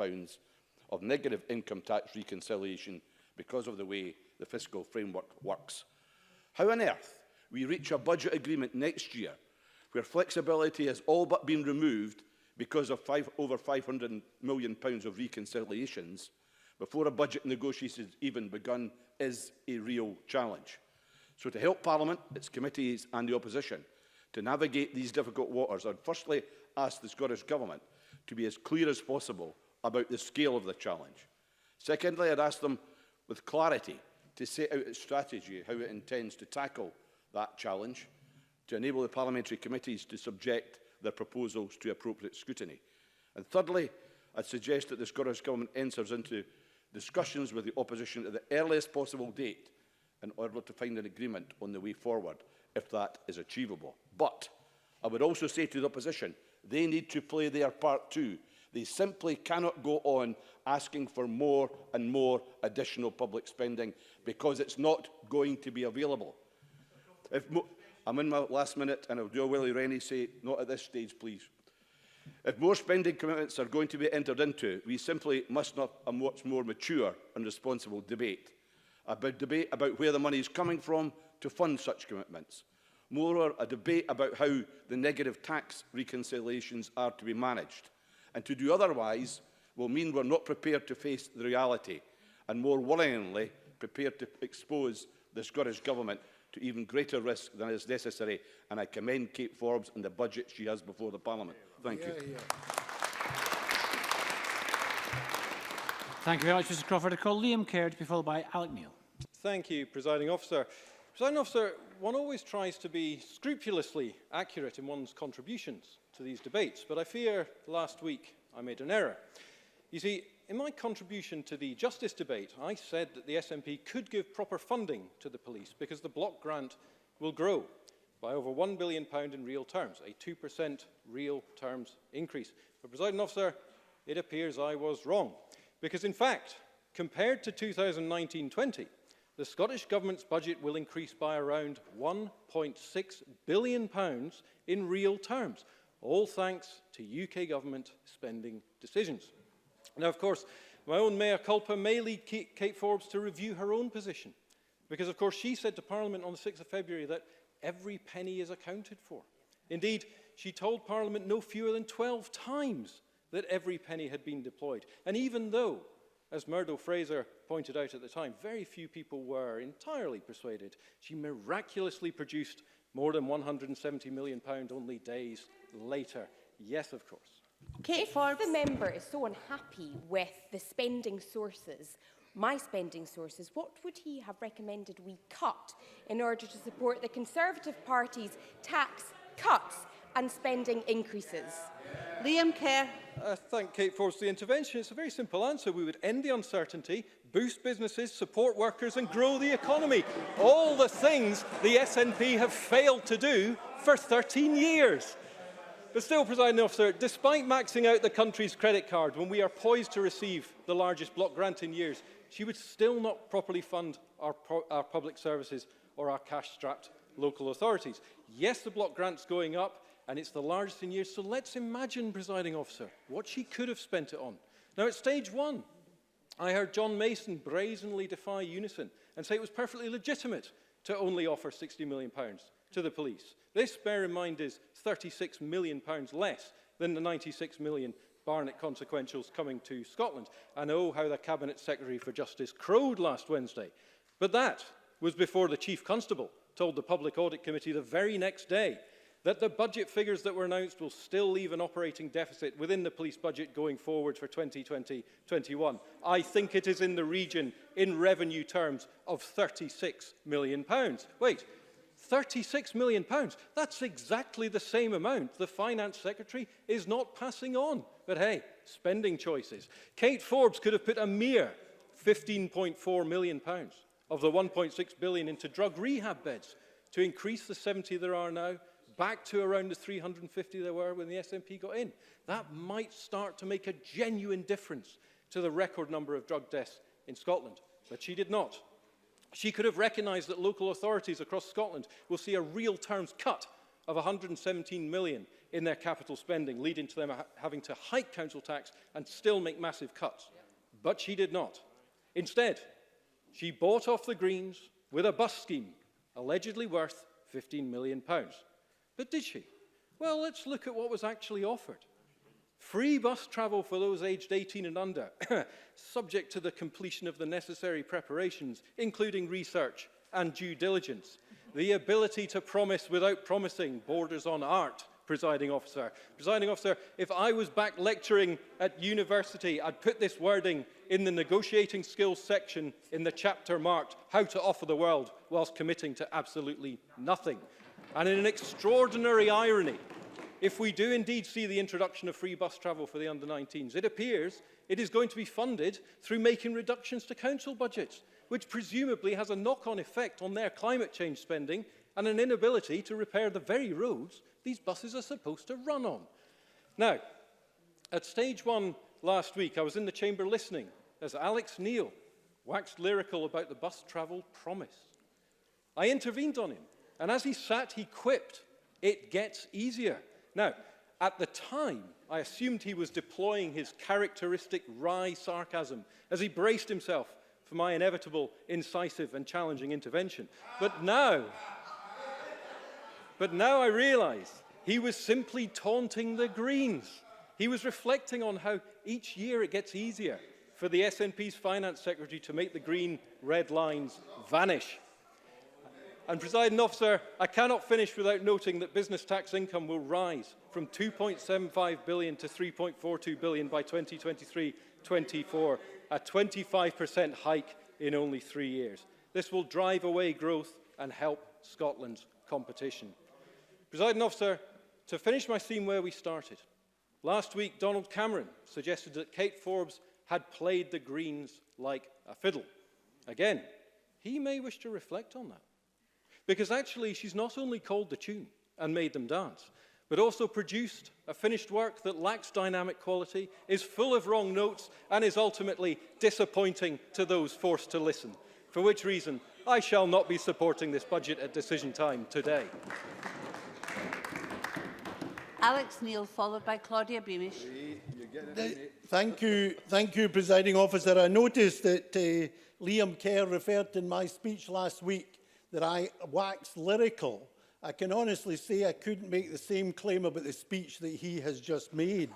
of negative income tax reconciliation because of the way the fiscal framework works. How on earth we reach a budget agreement next year where flexibility has all but been removed because of over £500 million of reconciliations before a budget negotiation has even begun is a real challenge. So to help Parliament, its committees and the opposition to navigate these difficult waters, I'd firstly ask the Scottish Government to be as clear as possible about the scale of the challenge. Secondly, I'd ask them with clarity to set out its strategy, how it intends to tackle that challenge, to enable the parliamentary committees to subject their proposals to appropriate scrutiny. And thirdly, I'd suggest that the Scottish Government enters into discussions with the opposition at the earliest possible date in order to find an agreement on the way forward if that is achievable. But I would also say to the opposition, they need to play their part too. They simply cannot go on asking for more and more additional public spending because it's not going to be available. I'm in my last minute and I'll do a Willie Rennie say, not at this stage, please. If more spending commitments are going to be entered into, we simply must not have a much more mature and responsible debate about where the money is coming from to fund such commitments. Moreover, a debate about how the negative tax reconciliations are to be managed. And to do otherwise will mean we're not prepared to face the reality and, more worryingly, prepared to expose the Scottish Government to even greater risk than is necessary. And I commend Kate Forbes and the budget she has before the Parliament. Thank you. Thank you very much, Mr Crawford. I call Liam Kerr to be followed by Alec Neil. Thank you, Presiding Officer. Presiding Officer, one always tries to be scrupulously accurate in one's contributions to these debates, but I fear last week I made an error. You see, in my contribution to the Justice debate, I said that the SNP could give proper funding to the police because the block grant will grow by over £1 billion in real terms, a 2% real terms increase. But, Presiding Officer, it appears I was wrong, because in fact, compared to 2019-20, the Scottish Government's budget will increase by around £1.6 billion in real terms, all thanks to UK Government spending decisions. Now, of course, my own mea culpa may lead Kate Forbes to review her own position, because, of course, she said to Parliament on the 6th of February that every penny is accounted for. Indeed, she told Parliament no fewer than 12 times that every penny had been deployed. And even though, as Murdo Fraser pointed out at the time, very few people were entirely persuaded, she miraculously produced more than £170 million only days later. Yes, of course. Kate Forbes. If the member is so unhappy with the spending sources, my spending sources, what would he have recommended we cut in order to support the Conservative Party's tax cuts and spending increases? Liam Kerr. Thank Kate Forbes for the intervention. It's a very simple answer. We would end the uncertainty, boost businesses, support workers and grow the economy. All the things the SNP have failed to do for 13 years. But still, Presiding Officer, despite maxing out the country's credit card when we are poised to receive the largest block grant in years, she would still not properly fund our public services or our cash-strapped local authorities. Yes, the block grant's going up, and it's the largest in years, so let's imagine, Presiding Officer, what she could have spent it on. Now, at stage one, I heard John Mason brazenly defy Unison and say it was perfectly legitimate to only offer £60 million to the police. This, bear in mind, is £36 million less than the £96 million Barnett consequentials coming to Scotland. And oh, how the Cabinet Secretary for Justice crowed last Wednesday. But that was before the Chief Constable told the Public Audit Committee the very next day that the budget figures that were announced will still leave an operating deficit within the police budget going forward for 2020-21. I think it is in the region, in revenue terms, of £36 million. Wait, £36 million? That's exactly the same amount the Finance Secretary is not passing on. But hey, spending choices. Kate Forbes could have put a mere £15.4 million of the £1.6 billion into drug rehab beds to increase the 70 there are now back to around the 350 there were when the SNP got in. That might start to make a genuine difference to the record number of drug deaths in Scotland. But she did not. She could have recognised that local authorities across Scotland will see a real terms cut of £117 million in their capital spending, leading to them having to hike council tax and still make massive cuts. But she did not. Instead, she bought off the Greens with a bus scheme, allegedly worth £15 million. But did she? Well, let's look at what was actually offered. Free bus travel for those aged 18 and under, subject to the completion of the necessary preparations, including research and due diligence. The ability to promise without promising borders on art, Presiding Officer. Presiding Officer, if I was back lecturing at university, I'd put this wording in the negotiating skills section in the chapter marked How to Offer the World whilst committing to absolutely nothing. And in an extraordinary irony, if we do indeed see the introduction of free bus travel for the under-19s, it appears it is going to be funded through making reductions to council budgets, which presumably has a knock-on effect on their climate change spending and an inability to repair the very roads these buses are supposed to run on. Now, at stage 1 last week, I was in the chamber listening as Alex Neil waxed lyrical about the bus travel promise. I intervened on him, and as he sat, he quipped, "It gets easier." Now, at the time, I assumed he was deploying his characteristic wry sarcasm as he braced himself for my inevitable, incisive and challenging intervention. But now I realise he was simply taunting the Greens. He was reflecting on how each year it gets easier for the SNP's Finance Secretary to make the green red lines vanish. And, Presiding Officer, I cannot finish without noting that business tax income will rise from £2.75 billion to £3.42 billion by 2023-24, a 25% hike in only 3 years. This will drive away growth and help Scotland's competition. Presiding Officer, to finish my theme where we started, last week Donald Cameron suggested that Kate Forbes had played the Greens like a fiddle. Again, he may wish to reflect on that. Because actually, she's not only called the tune and made them dance, but also produced a finished work that lacks dynamic quality, is full of wrong notes, and is ultimately disappointing to those forced to listen. For which reason, I shall not be supporting this budget at decision time today. Alex Neil, followed by Claudia Beamish. Thank you, Presiding Officer. I noticed that Liam Kerr referred to my speech last week that I waxed lyrical. I can honestly say I couldn't make the same claim about the speech that he has just made.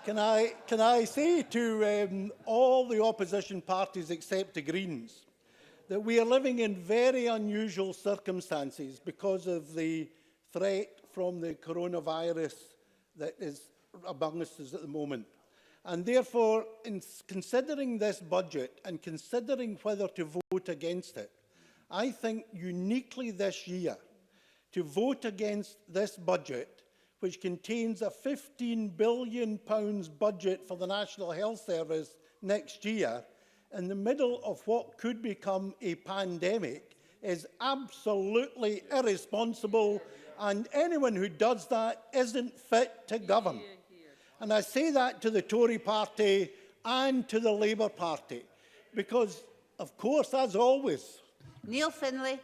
Can I say to all the opposition parties except the Greens that we are living in very unusual circumstances because of the threat from the coronavirus that is amongst us at the moment. And therefore, in considering this budget and considering whether to vote against it, I think uniquely this year, to vote against this budget, which contains a £15 billion budget for the National Health Service next year, in the middle of what could become a pandemic, is absolutely irresponsible, and anyone who does that isn't fit to govern. And I say that to the Tory party and to the Labour Party, because, of course, as always, Neil Finlay.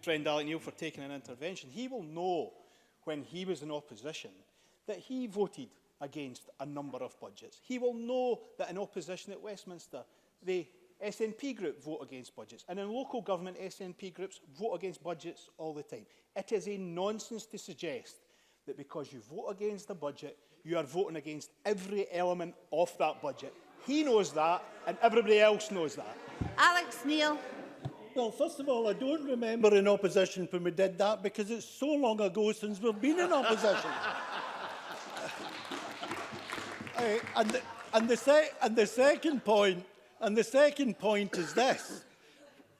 Friend Alec Neil for taking an intervention. He will know when he was in opposition that he voted against a number of budgets. He will know that in opposition at Westminster, the SNP group vote against budgets, and in local government, SNP groups vote against budgets all the time. It is a nonsense to suggest that because you vote against the budget, you are voting against every element of that budget. He knows that, and everybody else knows that. Alex Neil. Well, first of all, I don't remember in opposition when we did that because it's so long ago since we've been in opposition. And the second point is this: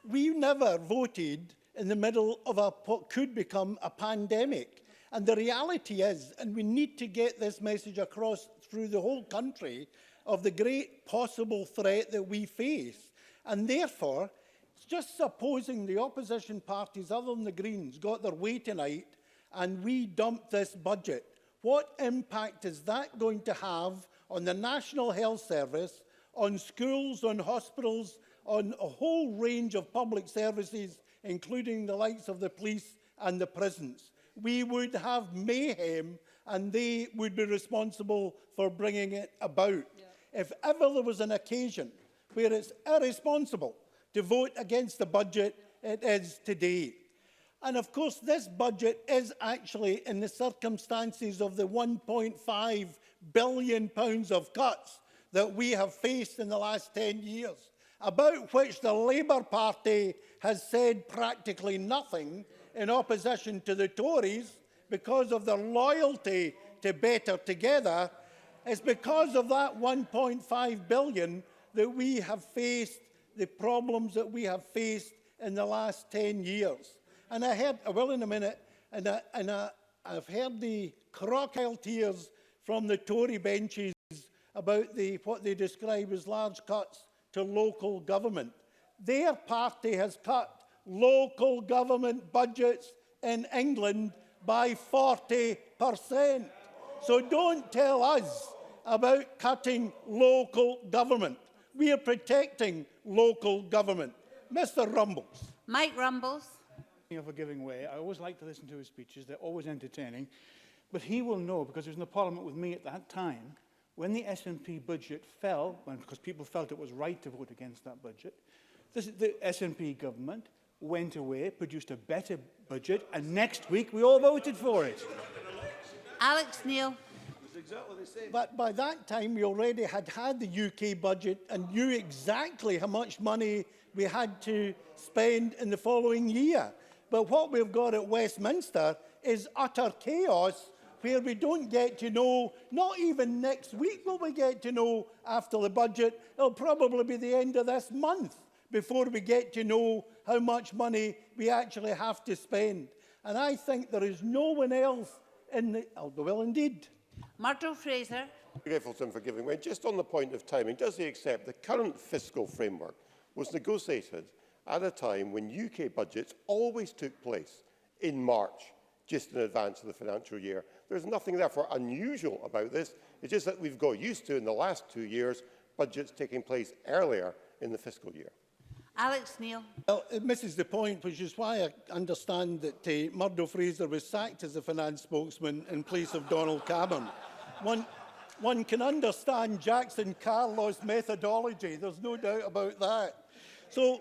we never voted in the middle of what could become a pandemic. And the reality is, and we need to get this message across through the whole country, of the great possible threat that we face. And therefore, just supposing the opposition parties, other than the Greens, got their way tonight and we dumped this budget, what impact is that going to have on the National Health Service, on schools, on hospitals, on a whole range of public services, including the likes of the police and the prisons? We would have mayhem, and they would be responsible for bringing it about. Yeah. If ever there was an occasion where it's irresponsible to vote against the budget, it is today. And of course, this budget is actually, in the circumstances of the £1.5 billion of cuts that we have faced in the last 10 years, about which the Labour Party has said practically nothing in opposition to the Tories because of their loyalty to Better Together. It's because of that £1.5 billion that we have faced the problems that we have faced in the last 10 years. And I heard, I will in a minute, I've heard the crocodile tears from the Tory benches about what they describe as large cuts to local government. Their party has cut local government budgets in England by 40%. So don't tell us about cutting local government. We are protecting local government. Mr. Rumbles. Mike Rumbles. In a forgiving way, I always like to listen to his speeches. They're always entertaining. But he will know, because he was in the Parliament with me at that time, when the SNP budget fell, because people felt it was right to vote against that budget, the SNP government went away, produced a better budget, and next week we all voted for it. Alex Neil. Exactly the same. But by that time, we already had the UK budget and knew exactly how much money we had to spend in the following year. But what we've got at Westminster is utter chaos, where we don't get to know, not even next week will we get to know after the budget. It'll probably be the end of this month before we get to know how much money we actually have to spend. And I think there is no one else in the... Well, indeed. Murdo Fraser. Grateful to him for giving way. Just on the point of timing, does he accept the current fiscal framework was negotiated at a time when UK budgets always took place in March, just in advance of the financial year? There's nothing therefore unusual about this. It's just that we've got used to, in the last 2 years, budgets taking place earlier in the fiscal year. Alex Neil. Well, it misses the point, which is why I understand that Murdo Fraser was sacked as a finance spokesman in place of Donald Cameron. One can understand Jackson Carlos' methodology. There's no doubt about that. So,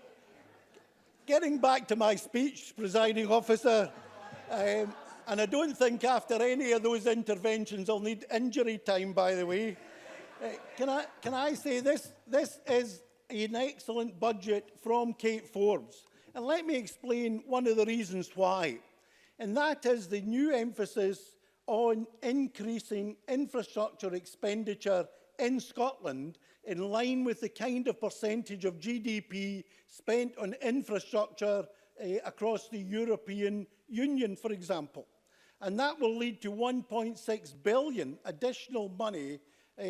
getting back to my speech, presiding officer, and I don't think after any of those interventions I'll need injury time, by the way. Can I say this? This is an excellent budget from Kate Forbes. And let me explain one of the reasons why. And that is the new emphasis on increasing infrastructure expenditure in Scotland in line with the kind of percentage of GDP spent on infrastructure across the European Union, for example. And that will lead to 1.6 billion additional money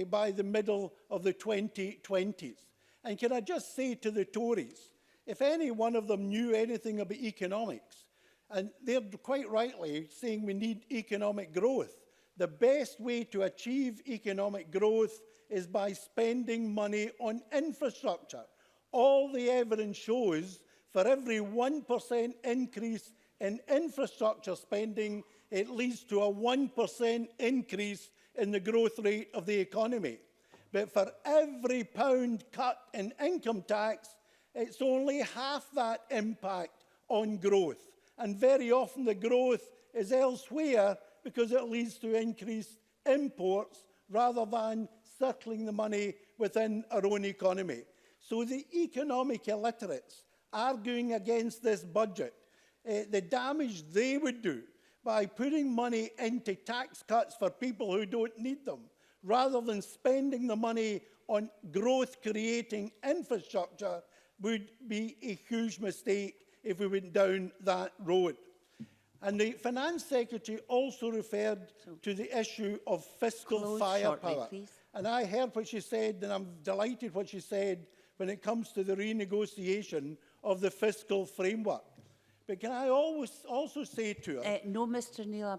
by the middle of the 2020s. And can I just say to the Tories, if any one of them knew anything about economics, and they're quite rightly saying we need economic growth, the best way to achieve economic growth is by spending money on infrastructure. All the evidence shows for every 1% increase in infrastructure spending, it leads to a 1% increase in the growth rate of the economy. But for every pound cut in income tax, it's only half that impact on growth. And very often the growth is elsewhere because it leads to increased imports rather than circling the money within our own economy. So the economic illiterates arguing against this budget, the damage they would do by putting money into tax cuts for people who don't need them, rather than spending the money on growth-creating infrastructure, would be a huge mistake if we went down that road. And the Finance Secretary also referred to the issue of fiscal firepower. And I heard what she said, and I'm delighted what she said when it comes to the renegotiation of the fiscal framework. But can I also say to her... no, Mr Neil,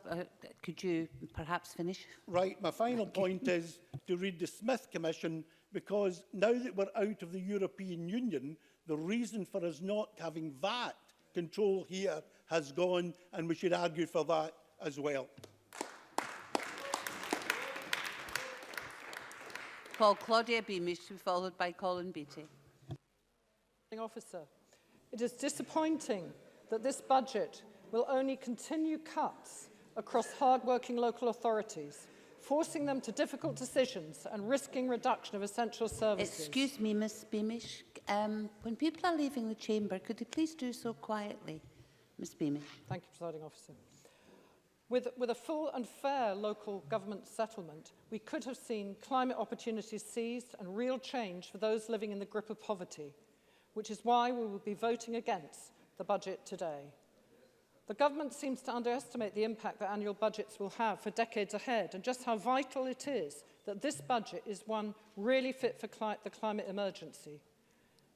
could you perhaps finish? Right, my final point is to read the Smith Commission, because now that we're out of the European Union, the reason for us not having VAT control here has gone, and we should argue for that as well. Call Claudia Beamish, followed by Colin Beattie. Officer, it is disappointing that this budget will only continue cuts across hard-working local authorities, forcing them to difficult decisions and risking reduction of essential services. Excuse me, Ms Beamish. When people are leaving the chamber, could they please do so quietly? Ms Beamish. Thank you, Presiding Officer. With a full and fair local government settlement, we could have seen climate opportunities seized and real change for those living in the grip of poverty, which is why we will be voting against the budget today. The government seems to underestimate the impact that annual budgets will have for decades ahead, and just how vital it is that this budget is one really fit for the climate emergency.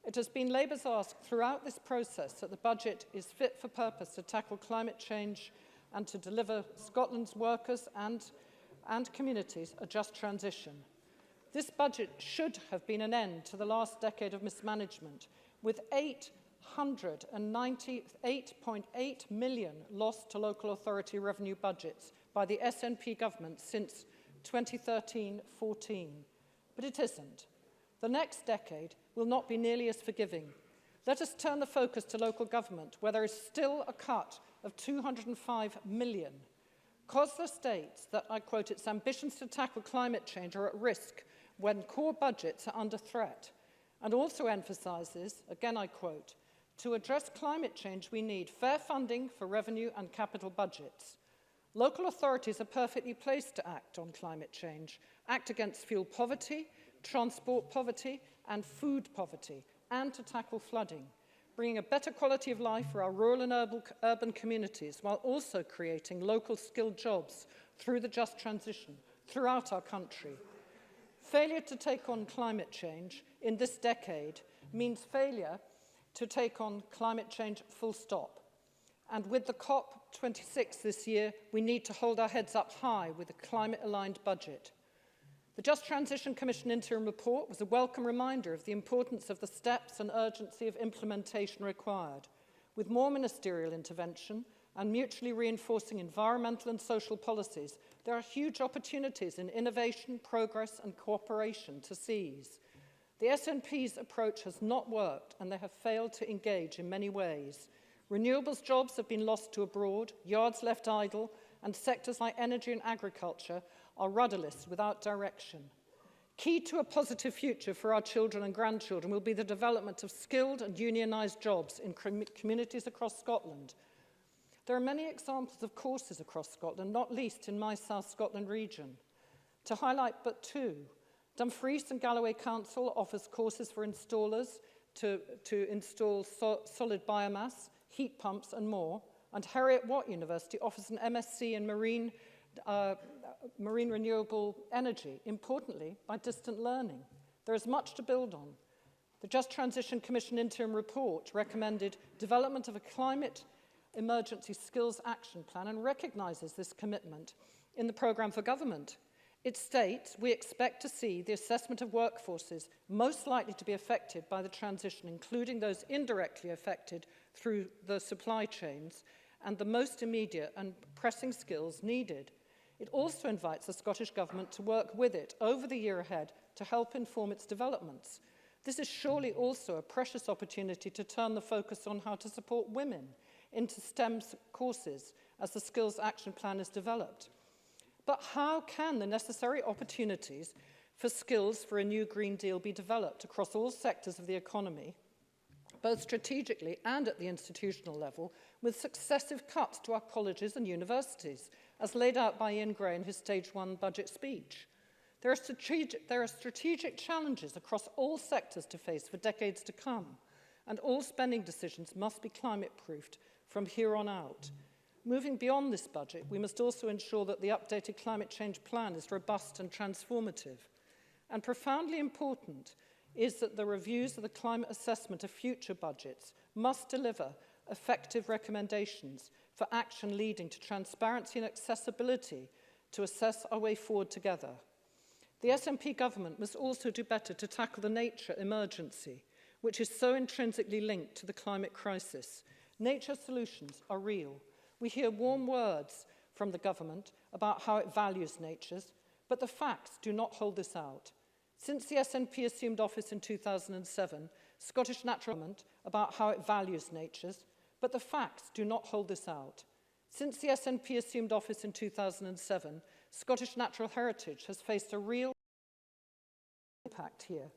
It has been Labour's ask throughout this process that the budget is fit for purpose to tackle climate change and to deliver Scotland's workers and communities a just transition. This budget should have been an end to the last decade of mismanagement, with £898.8 million lost to local authority revenue budgets by the SNP government since 2013-14. But it isn't. The next decade will not be nearly as forgiving. Let us turn the focus to local government, where there is still a cut of £205 million. COSLA states that, I quote, its ambitions to tackle climate change are at risk when core budgets are under threat, and also emphasises, again I quote, to address climate change we need fair funding for revenue and capital budgets. Local authorities are perfectly placed to act on climate change, act against fuel poverty, transport poverty and food poverty, and to tackle flooding, bringing a better quality of life for our rural and urban communities, while also creating local skilled jobs through the just transition throughout our country. Failure to take on climate change in this decade means failure to take on climate change full stop. And with the COP26 this year, we need to hold our heads up high with a climate-aligned budget. The Just Transition Commission interim report was a welcome reminder of the importance of the steps and urgency of implementation required. With more ministerial intervention and mutually reinforcing environmental and social policies, there are huge opportunities in innovation, progress and cooperation to seize. The SNP's approach has not worked and they have failed to engage in many ways. Renewables jobs have been lost to abroad, yards left idle, and sectors like energy and agriculture are rudderless without direction. Key to a positive future for our children and grandchildren will be the development of skilled and unionised jobs in communities across Scotland. There are many examples of courses across Scotland, not least in my South Scotland region. To highlight but two, Dumfries and Galloway Council offers courses for installers to install solid biomass, heat pumps and more, and Heriot-Watt University offers an MSc in marine renewable energy, importantly by distant learning. There is much to build on. The Just Transition Commission interim report recommended development of a climate emergency skills action plan and recognises this commitment in the programme for government. It states, we expect to see the assessment of workforces most likely to be affected by the transition, including those indirectly affected through the supply chains, and the most immediate and pressing skills needed. It also invites the Scottish Government to work with it over the year ahead to help inform its developments. This is surely also a precious opportunity to turn the focus on how to support women into STEM courses as the Skills Action Plan is developed. But how can the necessary opportunities for skills for a new Green Deal be developed across all sectors of the economy, both strategically and at the institutional level, with successive cuts to our colleges and universities, as laid out by Ian Gray in his Stage 1 budget speech? There are strategic challenges across all sectors to face for decades to come, and all spending decisions must be climate-proofed from here on out. Moving beyond this budget, we must also ensure that the updated climate change plan is robust and transformative. And profoundly important is that the reviews of the climate assessment of future budgets must deliver effective recommendations for action leading to transparency and accessibility to assess our way forward together. The SNP government must also do better to tackle the nature emergency, which is so intrinsically linked to the climate crisis. Nature solutions are real. We hear warm words from the government about how it values nature, but the facts do not hold this out. Since the SNP assumed office in 2007, Scottish Natural Government about how it values nature, but the facts do not hold this out. Since the SNP assumed office in 2007, Scottish Natural Heritage has faced a real impact here.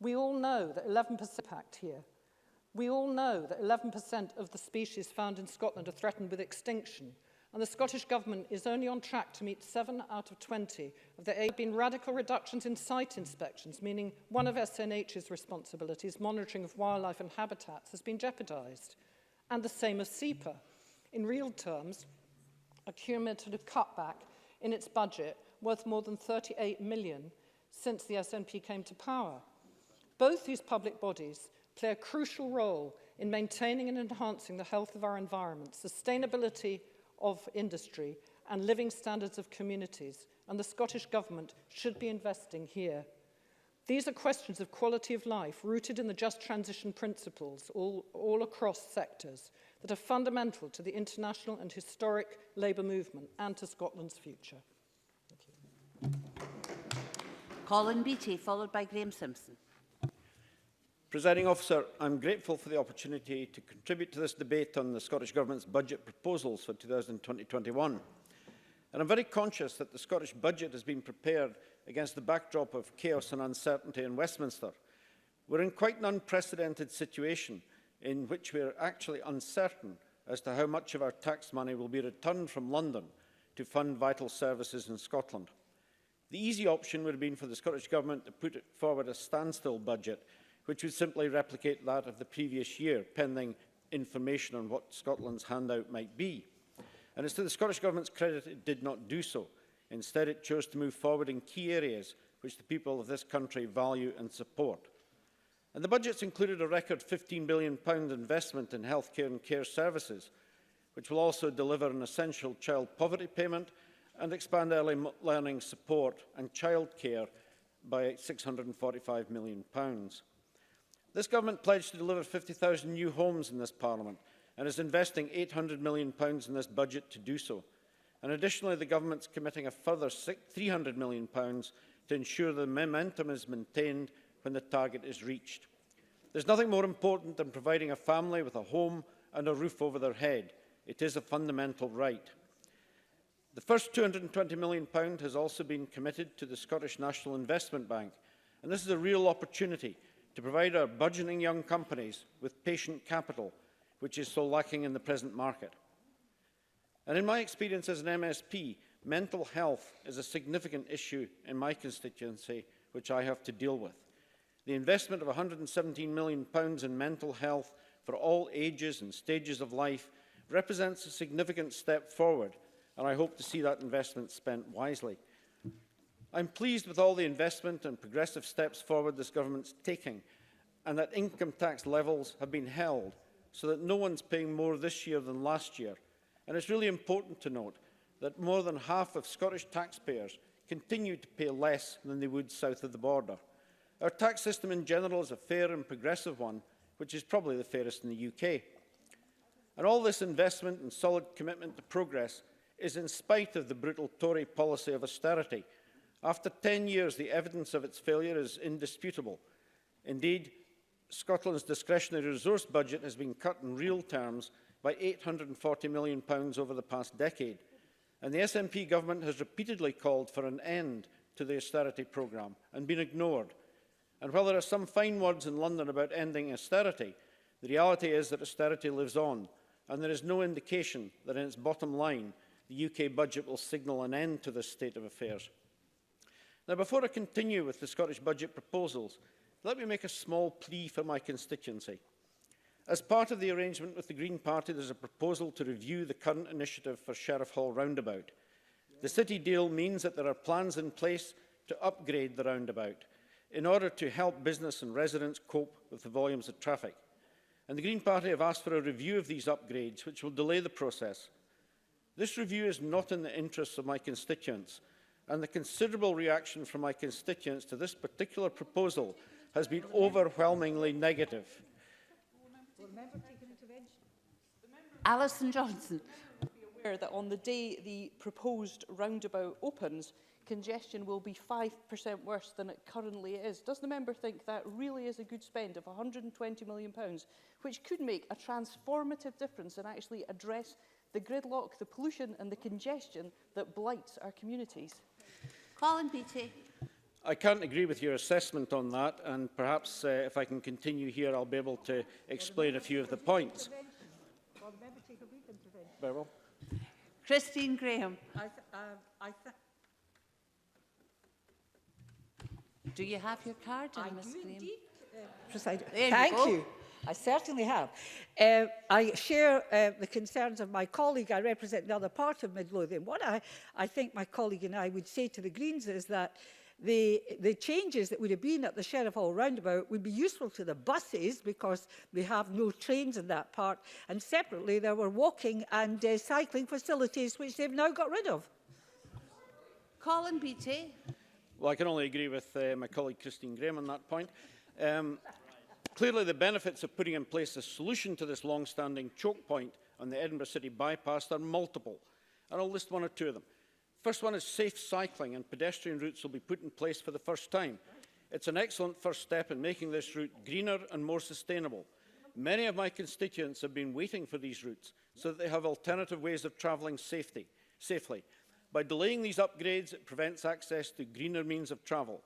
We all know that 11% of the species found in Scotland are threatened with extinction, and the Scottish Government is only on track to meet 7 out of 20 of the 8. There have been radical reductions in site inspections, meaning one of SNH's responsibilities, monitoring of wildlife and habitats, has been jeopardised. And the same as SEPA. In real terms, a cumulative cutback in its budget worth more than 38 million since the SNP came to power. Both these public bodies play a crucial role in maintaining and enhancing the health of our environment, sustainability of industry and living standards of communities, and the Scottish Government should be investing here. These are questions of quality of life rooted in the just transition principles all across sectors that are fundamental to the international and historic labour movement and to Scotland's future. Thank you. Colin Beattie, followed by Graham Simpson. Presiding Officer, I am grateful for the opportunity to contribute to this debate on the Scottish Government's budget proposals for 2020-21. And I am very conscious that the Scottish budget has been prepared against the backdrop of chaos and uncertainty in Westminster. We are in quite an unprecedented situation in which we are actually uncertain as to how much of our tax money will be returned from London to fund vital services in Scotland. The easy option would have been for the Scottish Government to put forward a standstill budget, which would simply replicate that of the previous year, pending information on what Scotland's handout might be. And it's to the Scottish Government's credit it did not do so. Instead, it chose to move forward in key areas which the people of this country value and support. And the budget's included a record £15 billion investment in healthcare and care services, which will also deliver an essential child poverty payment and expand early learning support and childcare by £645 million. This Government pledged to deliver 50,000 new homes in this Parliament and is investing £800 million in this budget to do so. And additionally, the Government is committing a further £300 million to ensure the momentum is maintained when the target is reached. There is nothing more important than providing a family with a home and a roof over their head. It is a fundamental right. The first £220 million has also been committed to the Scottish National Investment Bank, and this is a real opportunity to provide our burgeoning young companies with patient capital, which is so lacking in the present market. And in my experience as an MSP, mental health is a significant issue in my constituency, which I have to deal with. The investment of £117 million in mental health for all ages and stages of life represents a significant step forward, and I hope to see that investment spent wisely. I am pleased with all the investment and progressive steps forward this Government is taking, and that income tax levels have been held so that no one is paying more this year than last year. And it is really important to note that more than half of Scottish taxpayers continue to pay less than they would south of the border. Our tax system in general is a fair and progressive one, which is probably the fairest in the UK. And all this investment and solid commitment to progress is in spite of the brutal Tory policy of austerity. After 10 years, the evidence of its failure is indisputable. Indeed, Scotland's discretionary resource budget has been cut in real terms by £840 million over the past decade. And the SNP Government has repeatedly called for an end to the austerity programme and been ignored. And while there are some fine words in London about ending austerity, the reality is that austerity lives on, and there is no indication that in its bottom line, the UK budget will signal an end to this state of affairs. Now, before I continue with the Scottish budget proposals, let me make a small plea for my constituency. As part of the arrangement with the Green Party, there is a proposal to review the current initiative for Sheriff Hall roundabout. The City deal means that there are plans in place to upgrade the roundabout in order to help business and residents cope with the volumes of traffic. And the Green Party have asked for a review of these upgrades, which will delay the process. This review is not in the interests of my constituents, and the considerable reaction from my constituents to this particular proposal has been overwhelmingly negative. Alison Johnson. Be aware that on the day the proposed roundabout opens, congestion will be 5% worse than it currently is. Does the member think that really is a good spend of £120 million, which could make a transformative difference and actually address the gridlock, the pollution and the congestion that blights our communities? Colin Beattie. I can't agree with your assessment on that, and perhaps if I can continue here, I'll be able to explain a few of the points. Very well. Christine Graham. Do you have your card, Ms. Graham? Thank you. I certainly have. I share the concerns of my colleague. I represent the other part of Midlothian. What I think my colleague and I would say to the Greens is that the changes that would have been at the Sheriff Hall roundabout would be useful to the buses because they have no trains in that part. And separately, there were walking and cycling facilities which they've now got rid of. Colin Beattie. Well, I can only agree with my colleague Christine Graham on that point. Clearly, the benefits of putting in place a solution to this long-standing choke point on the Edinburgh City bypass are multiple, and I'll list one or two of them. First one is safe cycling, and pedestrian routes will be put in place for the first time. It's an excellent first step in making this route greener and more sustainable. Many of my constituents have been waiting for these routes so that they have alternative ways of travelling safely. By delaying these upgrades, it prevents access to greener means of travel.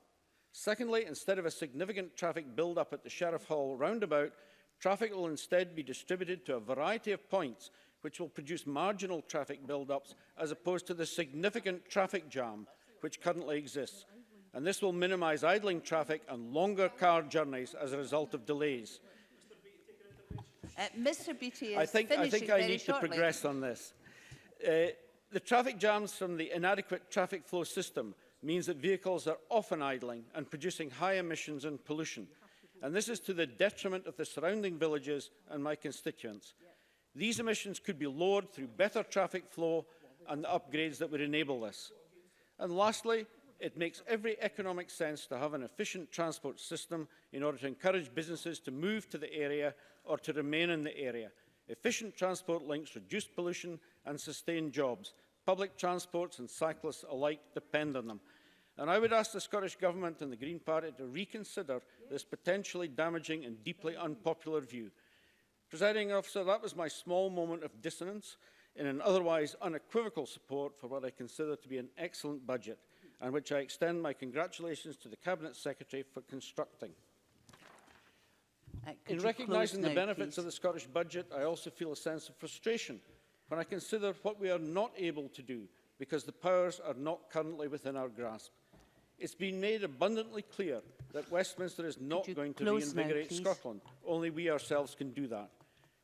Secondly, instead of a significant traffic build-up at the Sheriff Hall roundabout, traffic will instead be distributed to a variety of points which will produce marginal traffic build-ups as opposed to the significant traffic jam which currently exists. And this will minimise idling traffic and longer car journeys as a result of delays. Mr Beattie is I think I need to progress on this. The traffic jams from the inadequate traffic flow system means that vehicles are often idling and producing high emissions and pollution. And this is to the detriment of the surrounding villages and my constituents. These emissions could be lowered through better traffic flow and the upgrades that would enable this. And lastly, it makes every economic sense to have an efficient transport system in order to encourage businesses to move to the area or to remain in the area. Efficient transport links reduce pollution and sustain jobs. Public transports and cyclists alike depend on them. And I would ask the Scottish Government and the Green Party to reconsider this potentially damaging and deeply unpopular view. Presiding Officer, that was my small moment of dissonance in an otherwise unequivocal support for what I consider to be an excellent budget, and which I extend my congratulations to the Cabinet Secretary for constructing. In recognising the benefits of the Scottish budget, I also feel a sense of frustration when I consider what we are not able to do because the powers are not currently within our grasp. It's been made abundantly clear that Westminster is not going to reinvigorate Scotland. Only we ourselves can do that.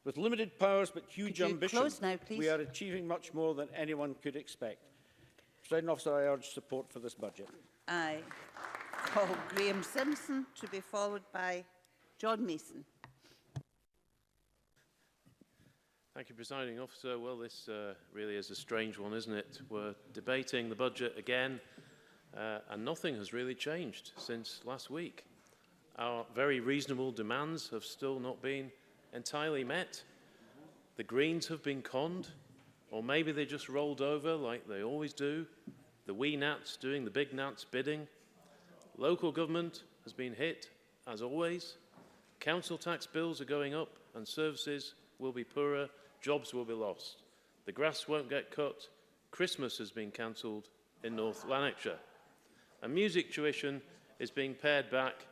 With limited powers but huge ambition, we are achieving much more than anyone could expect. Presiding Officer, I urge support for this budget. I call Graham Simpson to be followed by John Mason. Thank you, Presiding Officer. Well, this really is a strange one, isn't it? We're debating the budget again, and nothing has really changed since last week. Our very reasonable demands have still not been entirely met. The Greens have been conned, or maybe they just rolled over like they always do. The wee Nats doing the big Nats bidding. Local government has been hit, as always. Council tax bills are going up and services will be poorer, jobs will be lost. The grass won't get cut. Christmas has been cancelled in North Lanarkshire. And music tuition is being pared back,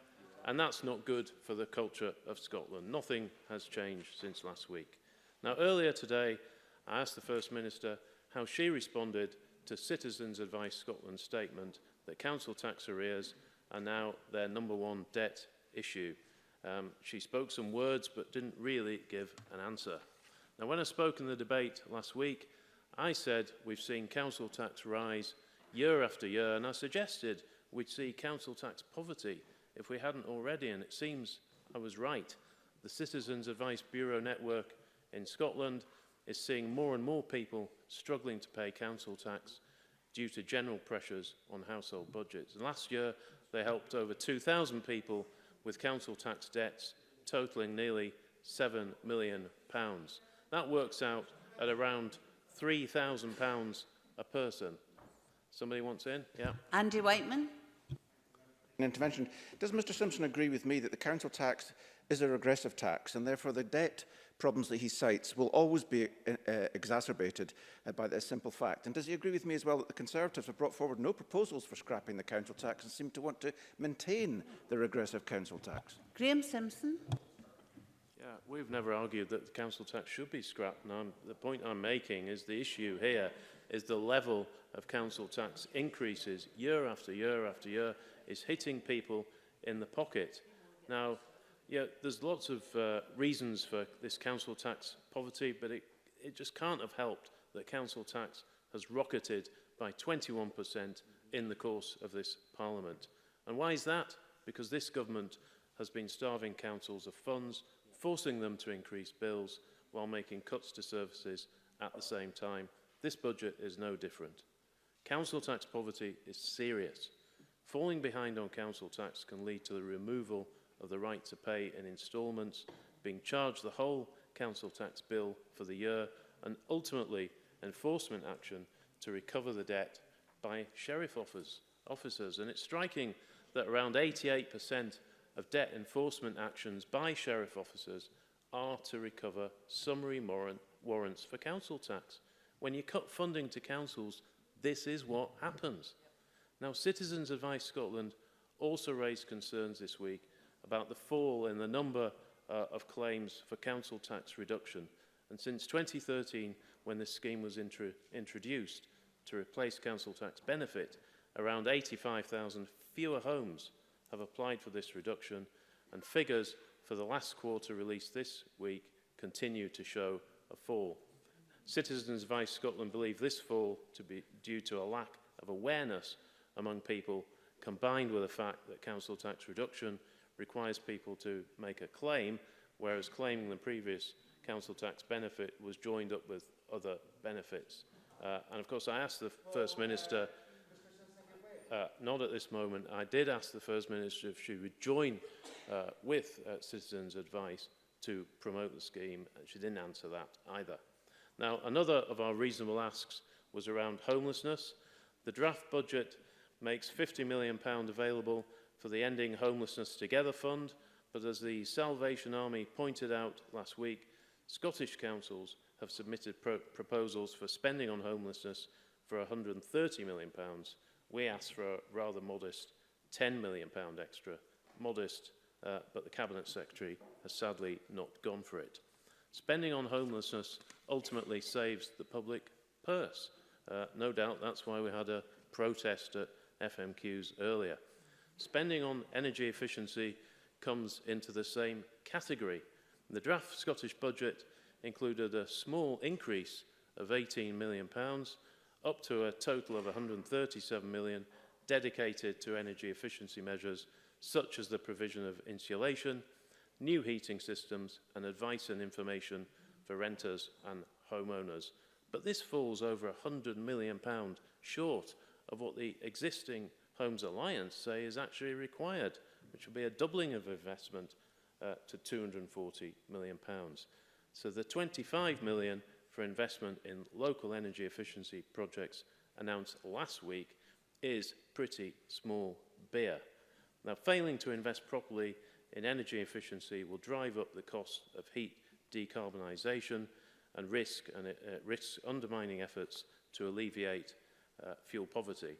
and that's not good for the culture of Scotland. Nothing has changed since last week. Now, earlier today, I asked the First Minister how she responded to Citizens Advice Scotland's statement that council tax arrears are now their #1 debt issue. She spoke some words but didn't really give an answer. Now, when I spoke in the debate last week, I said we've seen council tax rise year after year, and I suggested we'd see council tax poverty if we hadn't already, and it seems I was right. The Citizens Advice Bureau network in Scotland is seeing more and more people struggling to pay council tax due to general pressures on household budgets. And last year, they helped over 2,000 people with council tax debts totalling nearly £7 million. That works out at around £3,000 a person. Somebody wants in? Yeah. Andy Whiteman. An intervention. Does Mr Simpson agree with me that the council tax is a regressive tax and therefore the debt problems that he cites will always be exacerbated by this simple fact? And does he agree with me as well that the Conservatives have brought forward no proposals for scrapping the council tax and seem to want to maintain the regressive council tax? Graham Simpson. Yeah, we've never argued that the council tax should be scrapped. Now, the point I'm making is the issue here is the level of council tax increases year after year after year is hitting people in the pocket. Now, yeah, there's lots of reasons for this council tax poverty, but it just can't have helped that council tax has rocketed by 21% in the course of this Parliament. And why is that? Because this government has been starving councils of funds, forcing them to increase bills while making cuts to services at the same time. This budget is no different. Council tax poverty is serious. Falling behind on council tax can lead to the removal of the right to pay in instalments, being charged the whole council tax bill for the year, and ultimately enforcement action to recover the debt by sheriff officers. And it's striking that around 88% of debt enforcement actions by sheriff officers are to recover summary warrants for council tax. When you cut funding to councils, this is what happens. Now, Citizens Advice Scotland also raised concerns this week about the fall in the number of claims for council tax reduction. And since 2013, when this scheme was introduced to replace council tax benefit, around 85,000 fewer homes have applied for this reduction, and figures for the last quarter released this week continue to show a fall. Citizens Advice Scotland believe this fall to be due to a lack of awareness among people, combined with the fact that council tax reduction requires people to make a claim, whereas claiming the previous council tax benefit was joined up with other benefits. And of course, I asked the First Minister, not at this moment, I did ask the First Minister if she would join with Citizens Advice to promote the scheme, and she didn't answer that either. Now, another of our reasonable asks was around homelessness. The draft budget makes £50 million available for the Ending Homelessness Together Fund, but as the Salvation Army pointed out last week, Scottish councils have submitted proposals for spending on homelessness for £130 million. We asked for a rather modest £10 million extra. Modest, but the Cabinet Secretary has sadly not gone for it. Spending on homelessness ultimately saves the public purse. No doubt that's why we had a protest at FMQs earlier. Spending on energy efficiency comes into the same category. The draft Scottish budget included a small increase of £18 million, up to a total of £137 million dedicated to energy efficiency measures such as the provision of insulation, new heating systems and advice and information for renters and homeowners. But this falls over £100 million short of what the existing Homes Alliance say is actually required, which will be a doubling of investment to £240 million. So the £25 million for investment in local energy efficiency projects announced last week is pretty small beer. Now, failing to invest properly in energy efficiency will drive up the cost of heat decarbonisation and risk undermining efforts to alleviate fuel poverty.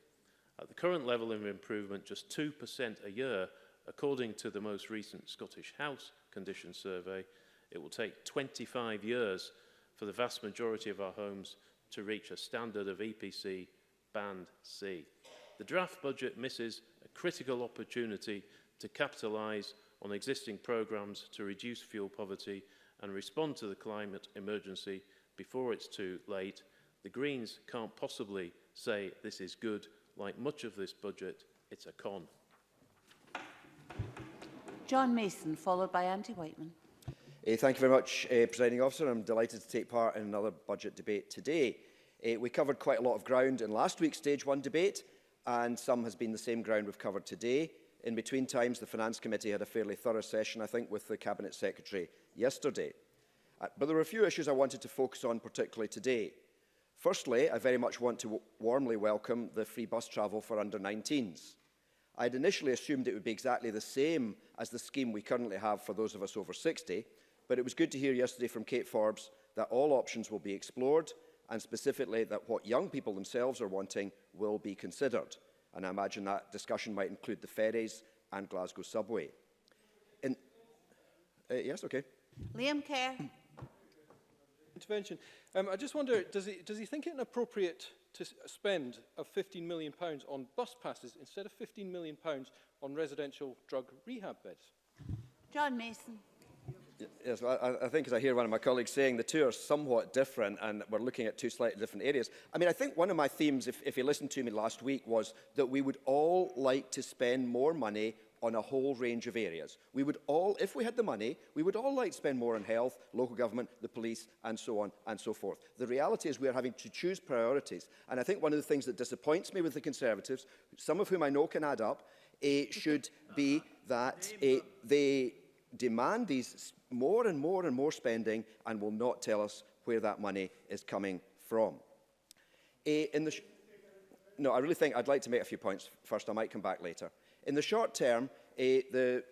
At the current level of improvement, just 2% a year, according to the most recent Scottish House Condition Survey, it will take 25 years for the vast majority of our homes to reach a standard of EPC Band C. The draft budget misses a critical opportunity to capitalise on existing programmes to reduce fuel poverty and respond to the climate emergency before it's too late. The Greens can't possibly say this is good. Like much of this budget, it's a con. John Mason, followed by Andy Whiteman. Thank you very much, Presiding Officer. I'm delighted to take part in another budget debate today. We covered quite a lot of ground in last week's Stage 1 debate, and some has been the same ground we've covered today. In between times, the Finance Committee had a fairly thorough session, I think, with the Cabinet Secretary yesterday. But there were a few issues I wanted to focus on particularly today. Firstly, I very much want to warmly welcome the free bus travel for under-19s. I'd initially assumed it would be exactly the same as the scheme we currently have for those of us over 60, but it was good to hear yesterday from Kate Forbes that all options will be explored, and specifically that what young people themselves are wanting will be considered. And I imagine that discussion might include the ferries and Glasgow subway. Yes, okay. Liam Kerr. Intervention. I just wonder, does he think it inappropriate to spend £15 million on bus passes instead of £15 million on residential drug rehab beds? John Mason. Yes, well, I think as I hear one of my colleagues saying, the two are somewhat different and we're looking at two slightly different areas. I mean, I think one of my themes, if you listened to me last week, was that we would all like to spend more money on a whole range of areas. We would all, if we had the money, we would all like to spend more on health, local government, the police, and so on and so forth. The reality is we are having to choose priorities. And I think one of the things that disappoints me with the Conservatives, some of whom I know can add up, should be that they demand these more and more and more spending and will not tell us where that money is coming from. No, I really think I'd like to make a few points first. I might come back later. In the short term, the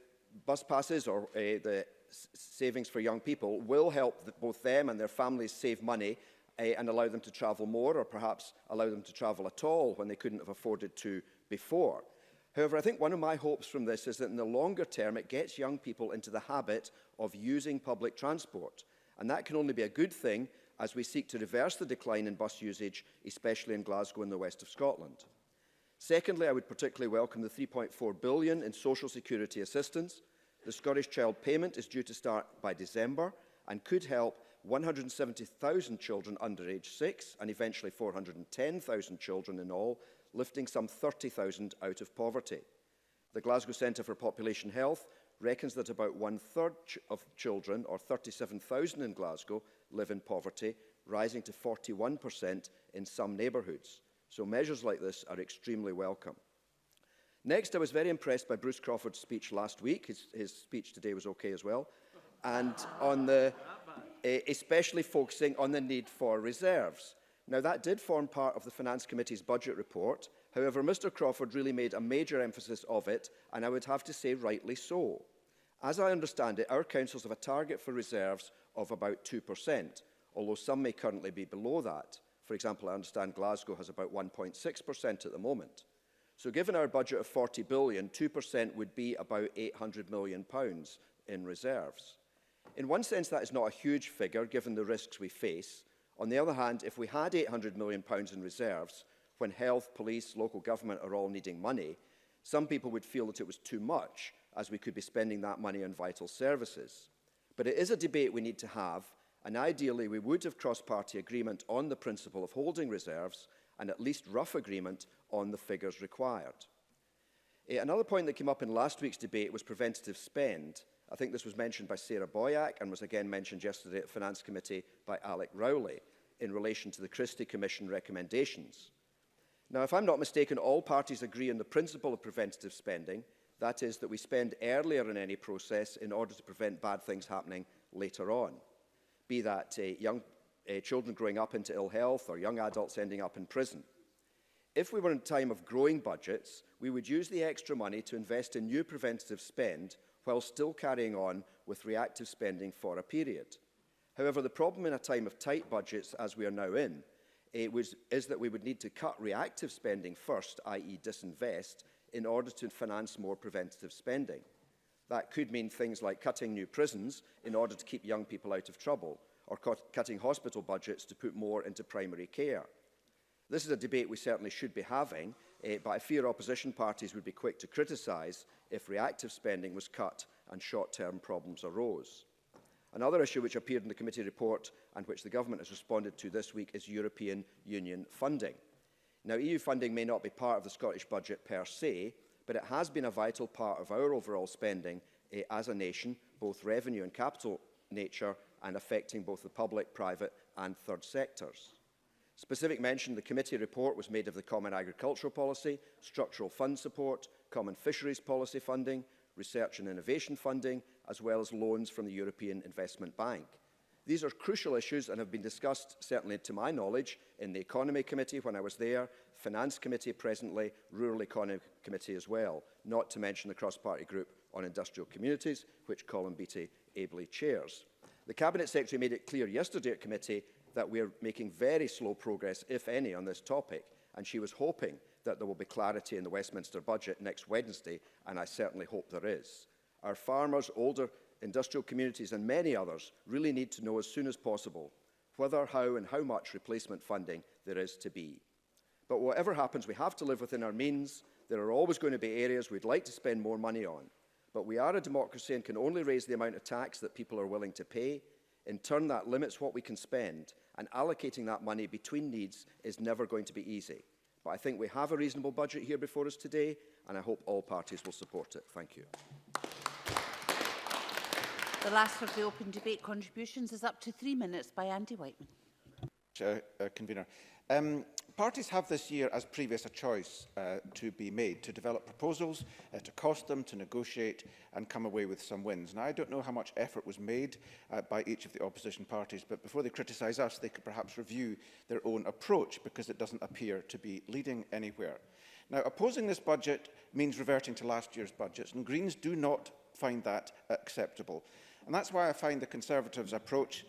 bus passes or the savings for young people will help both them and their families save money and allow them to travel more, or perhaps allow them to travel at all when they couldn't have afforded to before. However, I think one of my hopes from this is that in the longer term, it gets young people into the habit of using public transport. And that can only be a good thing as we seek to reverse the decline in bus usage, especially in Glasgow and the west of Scotland. Secondly, I would particularly welcome the £3.4 billion in social security assistance. The Scottish Child Payment is due to start by December and could help 170,000 children under age 6 and eventually 410,000 children in all, lifting some 30,000 out of poverty. The Glasgow Centre for Population Health reckons that about one-third of children, or 37,000 in Glasgow, live in poverty, rising to 41% in some neighbourhoods. So measures like this are extremely welcome. Next, I was very impressed by Bruce Crawford's speech last week. His speech today was okay as well. And on especially focusing on the need for reserves. Now, that did form part of the Finance Committee's budget report. However, Mr Crawford really made a major emphasis of it, and I would have to say rightly so. As I understand it, our councils have a target for reserves of about 2%, although some may currently be below that. For example, I understand Glasgow has about 1.6% at the moment. So given our budget of £40 billion, 2% would be about £800 million in reserves. In one sense, that is not a huge figure, given the risks we face. On the other hand, if we had £800 million in reserves, when health, police, local government are all needing money, some people would feel that it was too much, as we could be spending that money on vital services. But it is a debate we need to have, and ideally we would have cross-party agreement on the principle of holding reserves and at least rough agreement on the figures required. Another point that came up in last week's debate was preventative spend. I think this was mentioned by Sarah Boyack and was again mentioned yesterday at Finance Committee by Alec Rowley in relation to the Christie Commission recommendations. Now, if I'm not mistaken, all parties agree on the principle of preventative spending, that is, that we spend earlier in any process in order to prevent bad things happening later on, be that young children growing up into ill health or young adults ending up in prison. If we were in a time of growing budgets, we would use the extra money to invest in new preventative spend while still carrying on with reactive spending for a period. However, the problem in a time of tight budgets, as we are now in, is that we would need to cut reactive spending first, i.e. disinvest, in order to finance more preventative spending. That could mean things like cutting new prisons in order to keep young people out of trouble, or cutting hospital budgets to put more into primary care. This is a debate we certainly should be having, but I fear opposition parties would be quick to criticise if reactive spending was cut and short-term problems arose. Another issue which appeared in the committee report and which the government has responded to this week is European Union funding. Now, EU funding may not be part of the Scottish budget per se, but it has been a vital part of our overall spending as a nation, both revenue and capital nature, and affecting both the public, private and third sectors. Specific mention in the committee report was made of the Common Agricultural Policy, structural fund support, common fisheries policy funding, research and innovation funding, as well as loans from the European Investment Bank. These are crucial issues and have been discussed, certainly to my knowledge, in the Economy Committee when I was there, Finance Committee presently, Rural Economy Committee as well, not to mention the cross-party group on industrial communities, which Colin Beattie ably chairs. The Cabinet Secretary made it clear yesterday at committee that we are making very slow progress, if any, on this topic, and she was hoping that there will be clarity in the Westminster budget next Wednesday, and I certainly hope there is. Our farmers, older industrial communities and many others really need to know as soon as possible whether, how and how much replacement funding there is to be. But whatever happens, we have to live within our means. There are always going to be areas we'd like to spend more money on. But we are a democracy and can only raise the amount of tax that people are willing to pay. In turn, that limits what we can spend, and allocating that money between needs is never going to be easy. But I think we have a reasonable budget here before us today, and I hope all parties will support it. Thank you. The last of the open debate contributions is up to 3 minutes by Andy Whiteman. Convener. Parties have this year, as previous, a choice to be made to develop proposals, to cost them, to negotiate and come away with some wins. Now, I don't know how much effort was made by each of the opposition parties, but before they criticise us, they could perhaps review their own approach, because it doesn't appear to be leading anywhere. Now, opposing this budget means reverting to last year's budgets, and Greens do not find that acceptable. And that's why I find the Conservatives' approach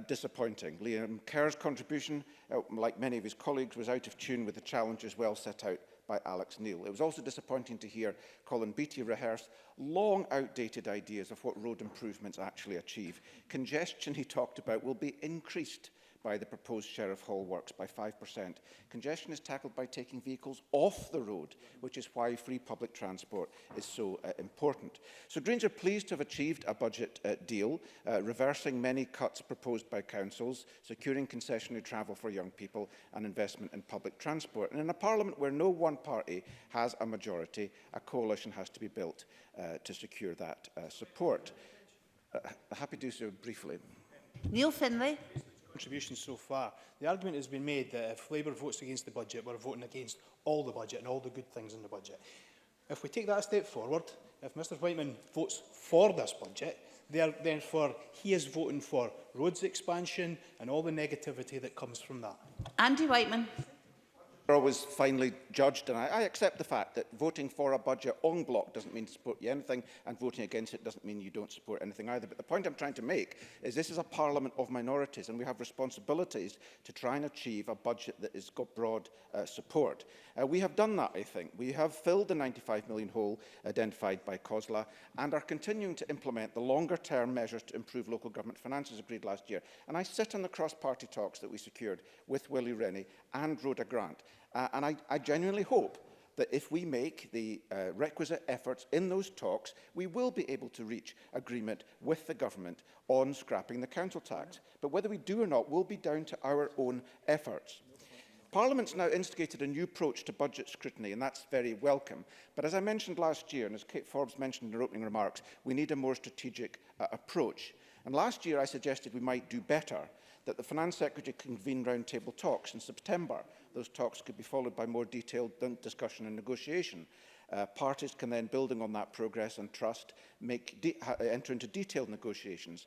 disappointing. Liam Kerr's contribution, like many of his colleagues, was out of tune with the challenges well set out by Alex Neil. It was also disappointing to hear Colin Beattie rehearse long outdated ideas of what road improvements actually achieve. Congestion, he talked about, will be increased by the proposed Sheriff Hall works by 5%. Congestion is tackled by taking vehicles off the road, which is why free public transport is so important. So Greens are pleased to have achieved a budget deal, reversing many cuts proposed by councils, securing concessionary travel for young people and investment in public transport. And in a parliament where no one party has a majority, a coalition has to be built to secure that support. Happy to do so briefly. Neil Findlay. Contributions so far. The argument has been made that if Labour votes against the budget, we're voting against all the budget and all the good things in the budget. If we take that a step forward, if Mr Whiteman votes for this budget, he is voting for roads expansion and all the negativity that comes from that. Andy Whiteman. Are always finally judged, and I accept the fact that voting for a budget en bloc doesn't mean to support you anything, and voting against it doesn't mean you don't support anything either. But the point I'm trying to make is this is a parliament of minorities, and we have responsibilities to try and achieve a budget that has got broad support. We have done that, I think. We have filled the 95 million hole identified by COSLA and are continuing to implement the longer-term measures to improve local government finances agreed last year. And I sit on the cross-party talks that we secured with Willie Rennie and Rhoda Grant. And I genuinely hope that if we make the requisite efforts in those talks, we will be able to reach agreement with the government on scrapping the council tax. But whether we do or not will be down to our own efforts. Parliament's now instigated a new approach to budget scrutiny, and that's very welcome. But as I mentioned last year, and as Kate Forbes mentioned in her opening remarks, we need a more strategic approach. And last year I suggested we might do better, that the Finance Secretary convene round-table talks in September. Those talks could be followed by more detailed discussion and negotiation. Parties can then, building on that progress and trust, enter into detailed negotiations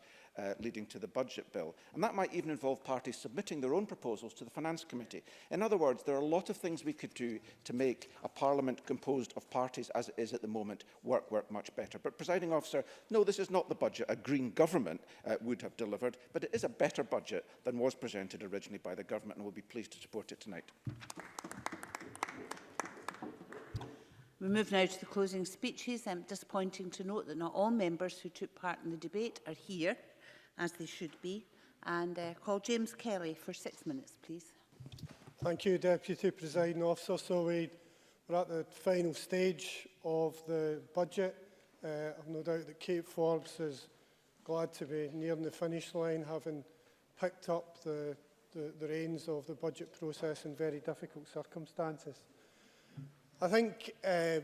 leading to the budget bill. And that might even involve parties submitting their own proposals to the Finance Committee. In other words, there are a lot of things we could do to make a parliament composed of parties, as it is at the moment, work much better. But, Presiding Officer, no, this is not the budget a Green government would have delivered, but it is a better budget than was presented originally by the government, and we'll be pleased to support it tonight. We move now to the closing speeches. Disappointing to note that not all members who took part in the debate are here, as they should be. And call James Kelly for 6 minutes, please. Thank you, Deputy Presiding Officer. So we're at the final stage of the budget. I've no doubt that Kate Forbes is glad to be nearing the finish line, having picked up the reins of the budget process in very difficult circumstances. I think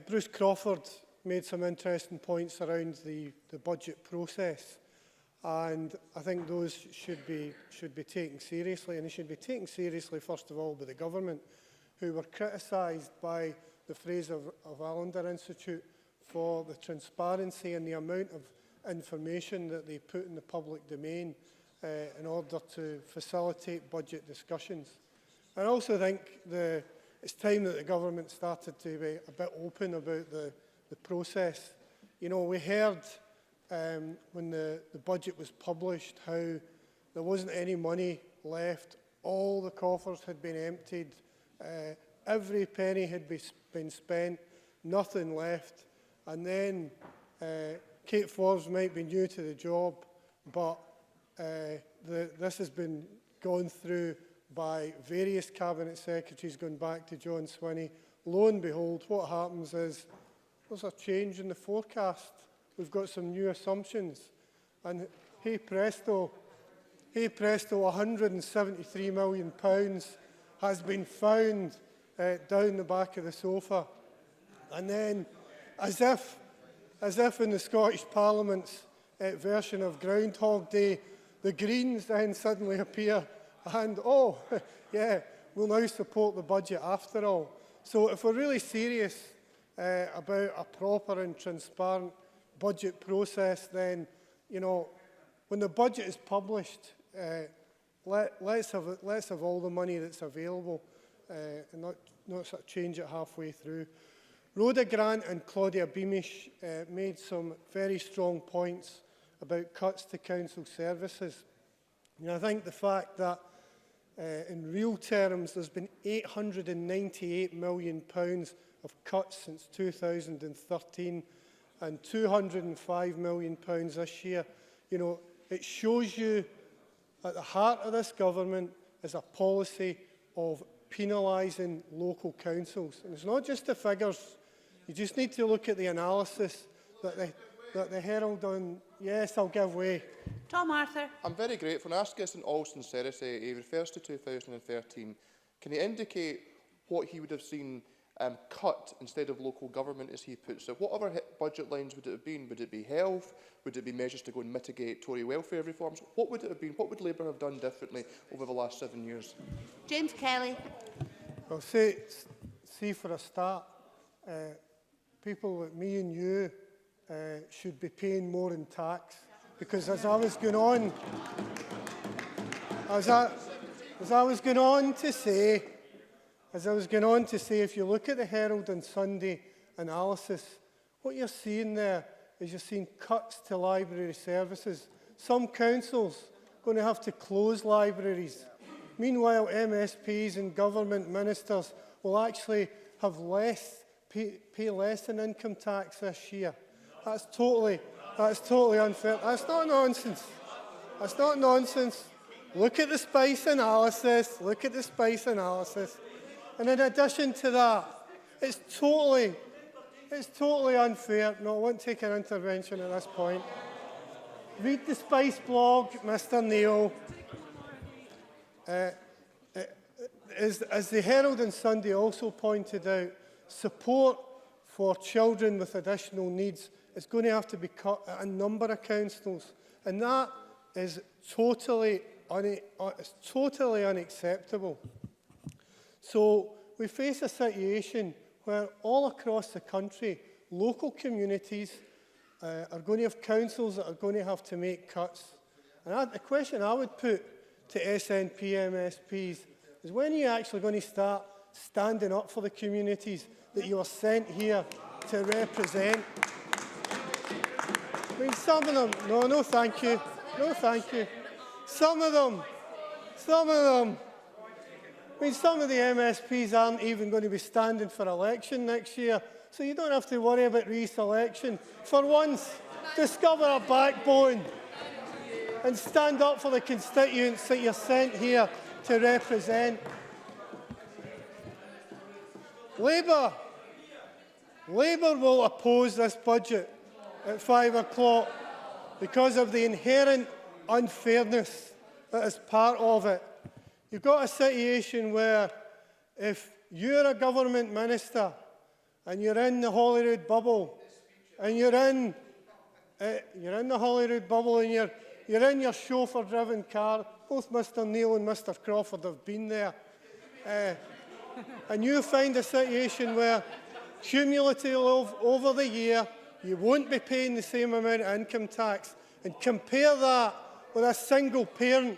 Bruce Crawford made some interesting points around the budget process, and I think those should be taken seriously, and they should be taken seriously first of all by the government, who were criticised by the Fraser of Allender Institute for the transparency and the amount of information that they put in the public domain in order to facilitate budget discussions. I also think it's time that the government started to be a bit open about the process. You know, we heard when the budget was published how there wasn't any money left. All the coffers had been emptied. Every penny had been spent. Nothing left. And then Kate Forbes might be new to the job, but this has been gone through by various Cabinet Secretaries going back to John Swinney. Lo and behold, what happens is there's a change in the forecast we've got some new assumptions. And hey presto, 173 million pounds has been found down the back of the sofa. And then, as if in the Scottish Parliament's version of Groundhog Day, the Greens then suddenly appear and, oh, yeah, we'll now support the budget after all. So if we're really serious about a proper and transparent budget process, then, you know, when the budget is published, let's have all the money that's available and not sort of change it halfway through. Rhoda Grant and Claudia Beamish made some very strong points about cuts to council services. And I think the fact that in real terms there's been £898 million of cuts since 2013 and £205 million this year, you know, it shows you at the heart of this government is a policy of penalising local councils. And it's not just the figures. You just need to look at the analysis that the Herald on... Yes, I'll give way. Tom Arthur. I'm very grateful. And I ask this in all sincerity. He refers to 2013. Can he indicate what he would have seen cut instead of local government, as he puts it? What other budget lines would it have been? Would it be health? Would it be measures to go and mitigate Tory welfare reforms? What would it have been? What would Labour have done differently over the last 7 years? James Kelly. Well, see for a start, people like me and you should be paying more in tax, because as I was going on to say, if you look at the Herald on Sunday analysis, what you're seeing there is you're seeing cuts to library services. Some councils are going to have to close libraries. Meanwhile, MSPs and government ministers will actually have pay less in income tax this year. That's totally unfair. That's not nonsense. That's not nonsense. Look at the spice analysis. Look at the spice analysis. And in addition to that, it's totally unfair. No, I won't take an intervention at this point. Read the Spice blog, Mr. Neil. As the Herald on Sunday also pointed out, support for children with additional needs is going to have to be cut at a number of councils, and that is totally unacceptable. So we face a situation where all across the country, local communities are going to have councils that are going to have to make cuts. And the question I would put to SNP MSPs is, when are you actually going to start standing up for the communities that you are sent here to represent? I mean, some of them, no thank you, no thank you. Some of them, I mean, some of the MSPs aren't even going to be standing for election next year, so you don't have to worry about re-selection. For once, discover a backbone and stand up for the constituents that you're sent here to represent. Labour will oppose this budget at 5 o'clock because of the inherent unfairness that is part of it. You've got a situation where if you're a government minister and you're in the Holyrood bubble, and you're in the Holyrood bubble and you're in your chauffeur-driven car, both Mr. Neil and Mr. Crawford have been there, and you find a situation where cumulatively over the year you won't be paying the same amount of income tax, and compare that with a single parent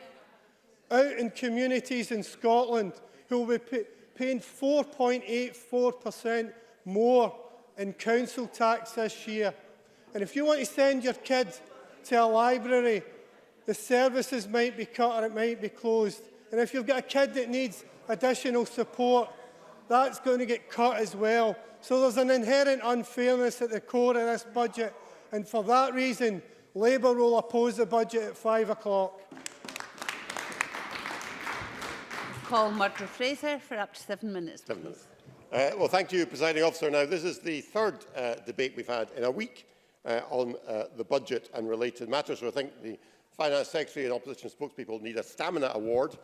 out in communities in Scotland who will be paying 4.84% more in council tax this year. And if you want to send your kid to a library, the services might be cut or it might be closed. And if you've got a kid that needs additional support, that's going to get cut as well. So there's an inherent unfairness at the core of this budget. And for that reason, Labour will oppose the budget at 5 o'clock. Call Murdo Fraser for up to 7 minutes. 7 minutes. Well, thank you, Presiding Officer. Now, this is the third debate we've had in a week on the budget and related matters. So I think the Finance Secretary and opposition spokespeople need a stamina award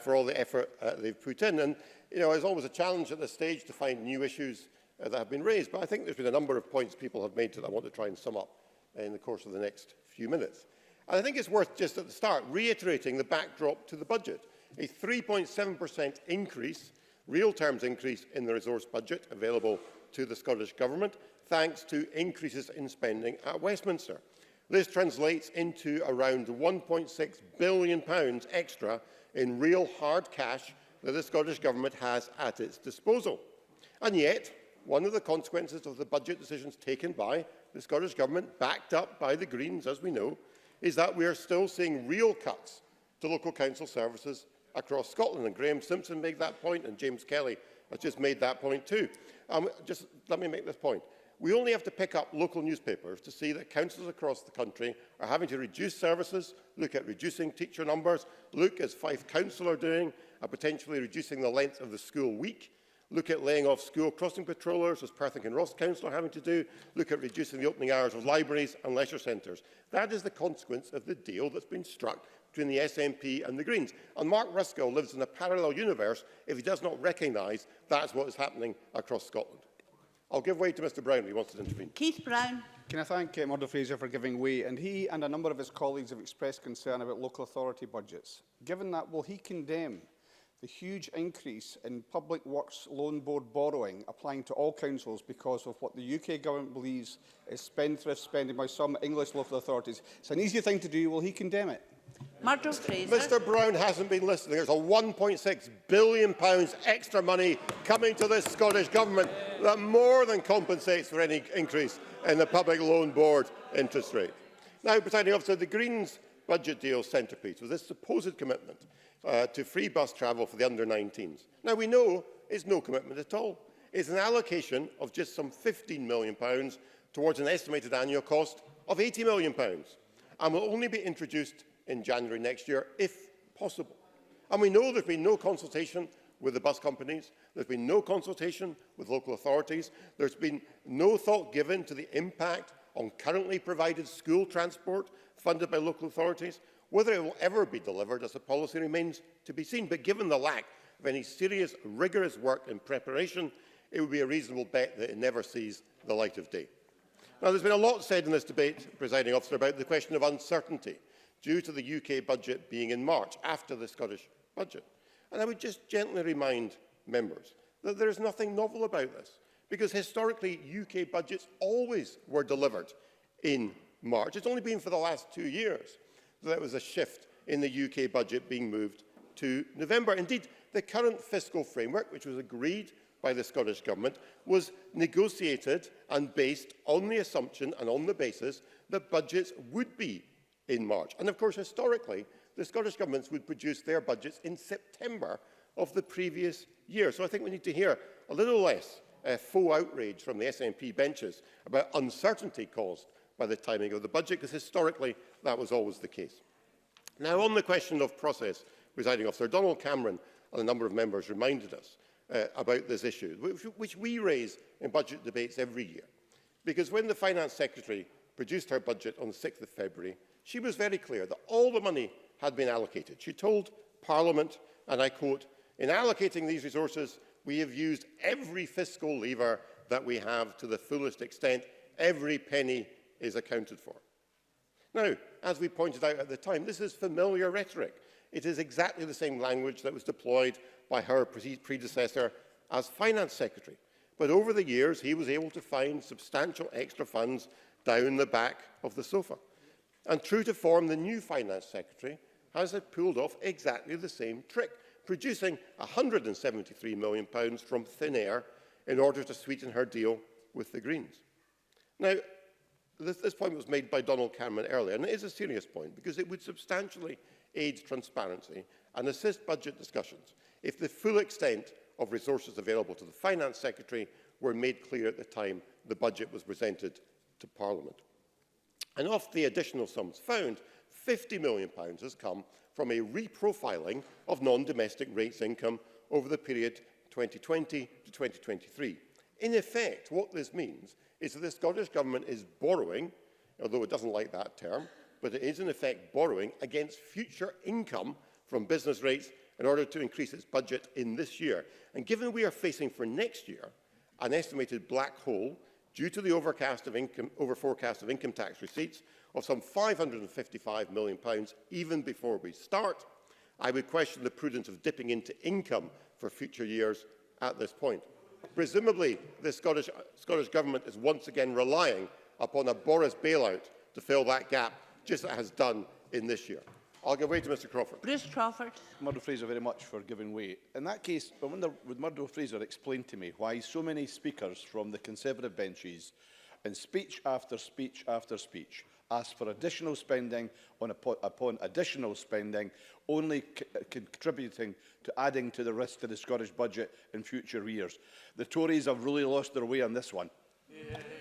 for all the effort they've put in. And, you know, it's always a challenge at this stage to find new issues that have been raised. But I think there's been a number of points people have made that I want to try and sum up in the course of the next few minutes. And I think it's worth just at the start reiterating the backdrop to the budget. A 3.7% increase, real terms increase in the resource budget available to the Scottish Government, thanks to increases in spending at Westminster. This translates into around £1.6 billion extra in real hard cash that the Scottish Government has at its disposal. And yet, one of the consequences of the budget decisions taken by the Scottish Government, backed up by the Greens, as we know, is that we are still seeing real cuts to local council services across Scotland. And Graham Simpson made that point, and James Kelly has just made that point too. Just let me make this point. We only have to pick up local newspapers to see that councils across the country are having to reduce services, look at reducing teacher numbers, look, as Fife Council are doing, at potentially reducing the length of the school week, look at laying off school crossing patrollers, as Perth and Ross Council are having to do, look at reducing the opening hours of libraries and leisure centres. That is the consequence of the deal that's been struck between the SNP and the Greens. And Mark Ruskell lives in a parallel universe if he does not recognise that's what is happening across Scotland. I'll give way to Mr Brown, who wants to intervene. Keith Brown. Can I thank Murdo Fraser for giving way? And he and a number of his colleagues have expressed concern about local authority budgets. Given that, will he condemn the huge increase in Public Works Loan Board borrowing applying to all councils because of what the UK government believes is spendthrift spending by some English local authorities? It's an easy thing to do. Will he condemn it? Murdo Fraser. Mr Brown hasn't been listening. There's a £1.6 billion extra money coming to this Scottish Government that more than compensates for any increase in the Public Loan Board interest rate. Now, Presiding Officer, the Greens budget deal centrepiece was this supposed commitment to free bus travel for the under-19s. Now, we know it's no commitment at all. It's an allocation of just some £15 million towards an estimated annual cost of £80 million and will only be introduced in January next year, if possible. And we know there's been no consultation with the bus companies, there's been no consultation with local authorities, there's been no thought given to the impact on currently provided school transport funded by local authorities. Whether it will ever be delivered as a policy remains to be seen, but given the lack of any serious, rigorous work in preparation, it would be a reasonable bet that it never sees the light of day. Now, there's been a lot said in this debate, Presiding Officer, about the question of uncertainty due to the UK budget being in March, after the Scottish budget. And I would just gently remind members that there is nothing novel about this, because historically UK budgets always were delivered in March. It's only been for the last 2 years that there was a shift in the UK budget being moved to November. Indeed, the current fiscal framework, which was agreed by the Scottish Government, was negotiated and based on the assumption and on the basis that budgets would be in March. And of course, historically, the Scottish Governments would produce their budgets in September of the previous year. So I think we need to hear a little less faux outrage from the SNP benches about uncertainty caused by the timing of the budget, because historically that was always the case. Now, on the question of process, Presiding Officer, Donald Cameron and a number of members reminded us about this issue, which we raise in budget debates every year. Because when the Finance Secretary produced her budget on the 6th of February, she was very clear that all the money had been allocated. She told Parliament, and I quote, "In allocating these resources, we have used every fiscal lever that we have to the fullest extent. Every penny is accounted for." Now, as we pointed out at the time, this is familiar rhetoric. It is exactly the same language that was deployed by her predecessor as Finance Secretary. But over the years, he was able to find substantial extra funds down the back of the sofa. And true to form, the new Finance Secretary has pulled off exactly the same trick, producing £173 million from thin air in order to sweeten her deal with the Greens. Now, this point was made by Donald Cameron earlier, and it is a serious point, because it would substantially aid transparency and assist budget discussions if the full extent of resources available to the Finance Secretary were made clear at the time the budget was presented to Parliament. And of the additional sums found, £50 million has come from a reprofiling of non-domestic rates income over the period 2020 to 2023. In effect, what this means is that the Scottish Government is borrowing, although it doesn't like that term, but it is in effect borrowing against future income from business rates in order to increase its budget in this year. And given we are facing for next year an estimated black hole due to the forecast of income tax receipts of some £555 million even before we start, I would question the prudence of dipping into income for future years at this point. Presumably, the Scottish Government is once again relying upon a Boris bailout to fill that gap, just as it has done in this year. I'll give way to Mr Crawford. Bruce Crawford. Murdo Fraser very much for giving way. In that case, I wonder, would Murdo Fraser explain to me why so many speakers from the Conservative benches, in speech after speech after speech, ask for additional spending upon additional spending, only contributing to adding to the risk to the Scottish budget in future years? The Tories have really lost their way on this one.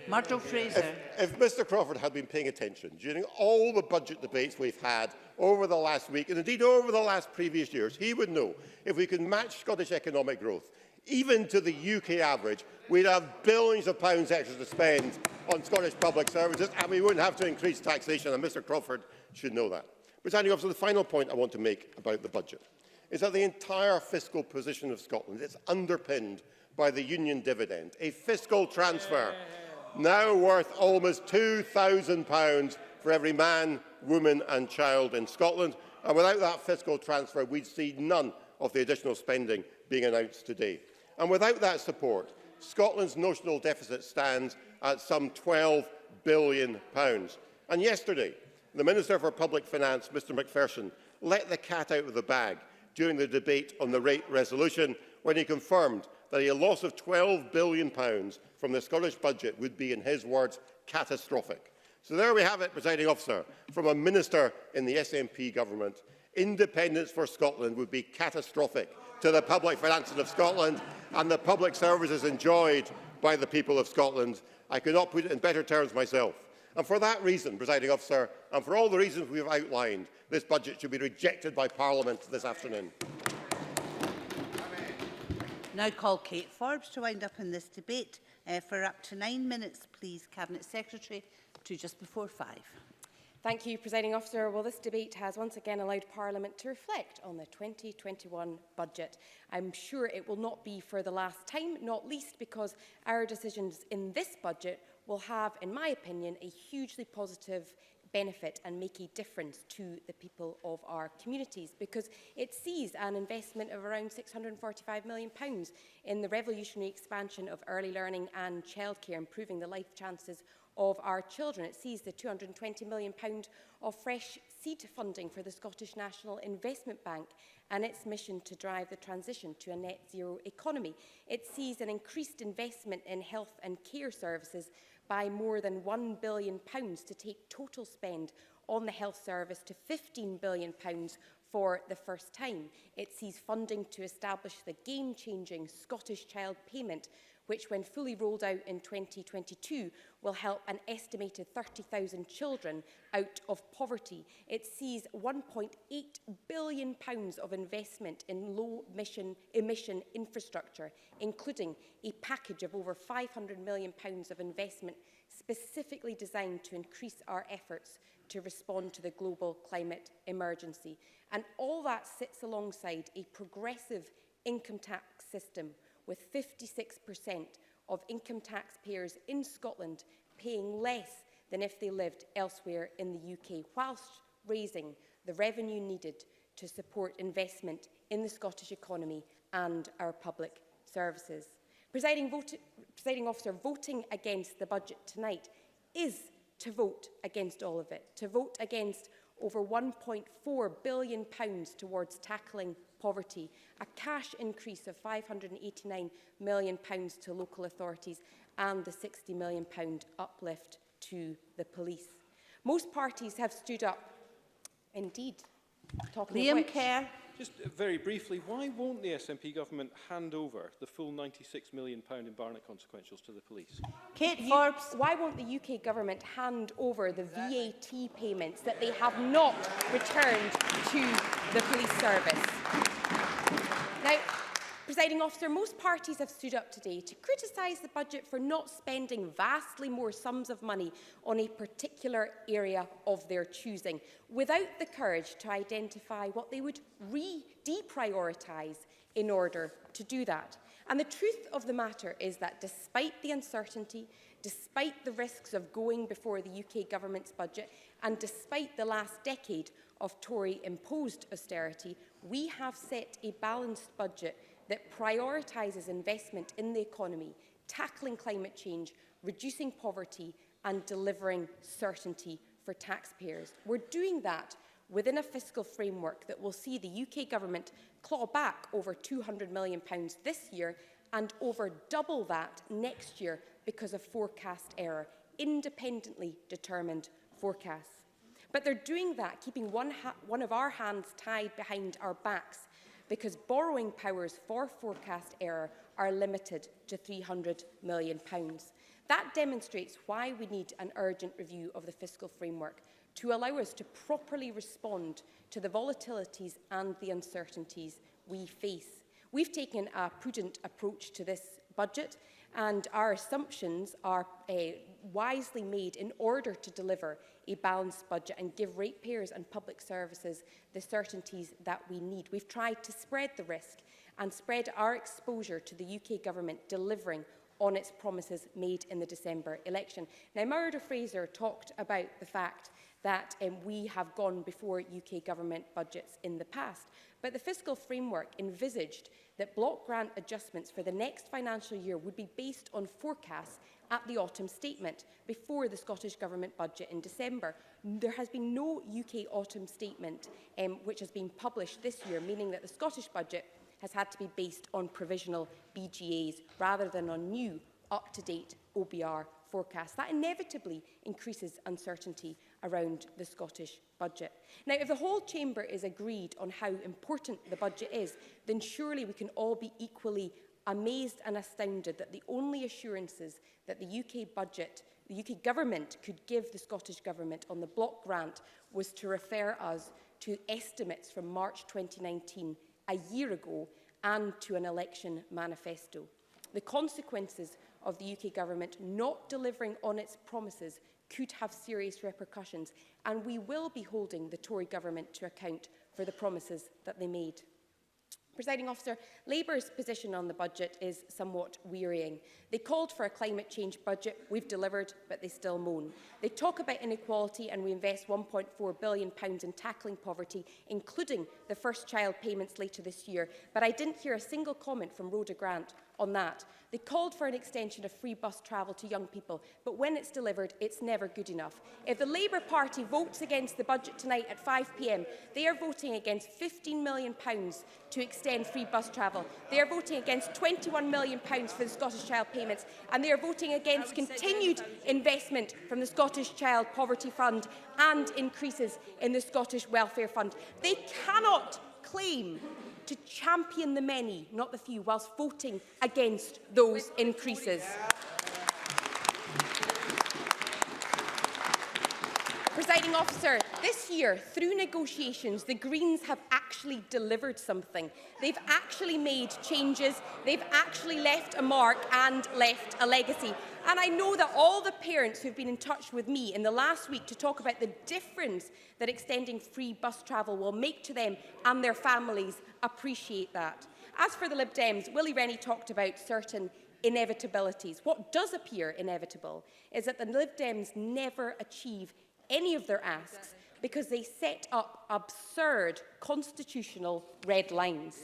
Murdo Fraser. If Mr Crawford had been paying attention during all the budget debates we've had over the last week, and indeed over the last previous years, he would know if we could match Scottish economic growth, even to the UK average, we'd have billions of pounds extra to spend on Scottish public services, and we wouldn't have to increase taxation, and Mr Crawford should know that. Presiding Officer, the final point I want to make about the budget is that the entire fiscal position of Scotland is underpinned by the union dividend, a fiscal transfer now worth almost £2,000 for every man, woman and child in Scotland. And without that fiscal transfer, we'd see none of the additional spending being announced today. And without that support, Scotland's notional deficit stands at some £12 billion. And yesterday, the Minister for Public Finance, Mr Macpherson, let the cat out of the bag during the debate on the rate resolution when he confirmed that a loss of £12 billion from the Scottish budget would be, in his words, catastrophic. So there we have it, Presiding Officer, from a Minister in the SNP government. Independence for Scotland would be catastrophic to the public finances of Scotland and the public services enjoyed by the people of Scotland. I could not put it in better terms myself. And for that reason, Presiding Officer, and for all the reasons we have outlined, this budget should be rejected by Parliament this afternoon. Now call Kate Forbes to wind up in this debate for up to 9 minutes, please, Cabinet Secretary, to just before 5. Thank you, Presiding Officer. Well, this debate has once again allowed Parliament to reflect on the 2021 budget. I'm sure it will not be for the last time, not least because our decisions in this budget will have, in my opinion, a hugely positive benefit and make a difference to the people of our communities, because it sees an investment of around £645 million in the revolutionary expansion of early learning and childcare, improving the life chances of our children. It sees the £220 million of fresh seed funding for the Scottish National Investment Bank and its mission to drive the transition to a net zero economy. It sees an increased investment in health and care services by more than £1 billion to take total spend on the health service to £15 billion for the first time. It sees funding to establish the game-changing Scottish Child Payment, which, when fully rolled out in 2022, will help an estimated 30,000 children out of poverty. It sees £1.8 billion of investment in low-emission infrastructure, including a package of over £500 million of investment specifically designed to increase our efforts to respond to the global climate emergency. And all that sits alongside a progressive income tax system, with 56% of income taxpayers in Scotland paying less than if they lived elsewhere in the UK, whilst raising the revenue needed to support investment in the Scottish economy and our public services. Presiding Officer, voting against the budget tonight is to vote against all of it, to vote against over £1.4 billion towards tackling poverty, a cash increase of £589 million to local authorities and the £60 million uplift to the police. Most parties have stood up, indeed, talking of which. Kerr. Just very briefly, why won't the SNP government hand over the full £96 million in Barnett consequentials to the police? Kate Forbes. Why won't the UK government hand over the VAT payments that they have not returned to the police service? Now, Presiding Officer, most parties have stood up today to criticise the budget for not spending vastly more sums of money on a particular area of their choosing, without the courage to identify what they would deprioritise in order to do that. And the truth of the matter is that despite the uncertainty, despite the risks of going before the UK government's budget, and despite the last decade of Tory-imposed austerity, we have set a balanced budget that prioritises investment in the economy, tackling climate change, reducing poverty and delivering certainty for taxpayers. We're doing that within a fiscal framework that will see the UK government claw back over £200 million this year and over double that next year because of forecast error, independently determined forecasts. But they're doing that, keeping one of our hands tied behind our backs, because borrowing powers for forecast error are limited to £300 million. That demonstrates why we need an urgent review of the fiscal framework to allow us to properly respond to the volatilities and the uncertainties we face. We've taken a prudent approach to this budget, and our assumptions are wisely made in order to deliver a balanced budget and give ratepayers and public services the certainties that we need. We've tried to spread the risk and spread our exposure to the UK government delivering on its promises made in the December election. Now, Murdo Fraser talked about the fact that we have gone before UK government budgets in the past, but the fiscal framework envisaged that block grant adjustments for the next financial year would be based on forecasts at the autumn statement before the Scottish Government budget in December. There has been no UK autumn statement which has been published this year, meaning that the Scottish budget has had to be based on provisional BGAs rather than on new, up-to-date OBR forecasts. That inevitably increases uncertainty around the Scottish budget. Now, if the whole chamber is agreed on how important the budget is, then surely we can all be equally amazed and astounded that the only assurances that the UK government could give the Scottish Government on the block grant was to refer us to estimates from March 2019, a year ago, and to an election manifesto. The consequences of the UK government not delivering on its promises could have serious repercussions, and we will be holding the Tory government to account for the promises that they made. Presiding Officer, Labour's position on the budget is somewhat wearying. They called for a climate change budget. We've delivered, but they still moan. They talk about inequality, and we invest £1.4 billion in tackling poverty, including the first child payments later this year. But I didn't hear a single comment from Rhoda Grant on that. They called for an extension of free bus travel to young people, but when it's delivered, it's never good enough. If the Labour Party votes against the budget tonight at 5 p.m, they are voting against £15 million to extend free bus travel. They are voting against £21 million for the Scottish Child payments, and they are voting against continued investment from the Scottish Child Poverty Fund and increases in the Scottish Welfare Fund. They cannot claim to champion the many, not the few, whilst voting against those increases. Presiding Officer, this year, through negotiations, the Greens have actually delivered something. They've actually made changes, they've actually left a mark and left a legacy. And I know that all the parents who've been in touch with me in the last week to talk about the difference that extending free bus travel will make to them and their families appreciate that. As for the Lib Dems, Willie Rennie talked about certain inevitabilities. What does appear inevitable is that the Lib Dems never achieve any of their asks because they set up absurd constitutional red lines.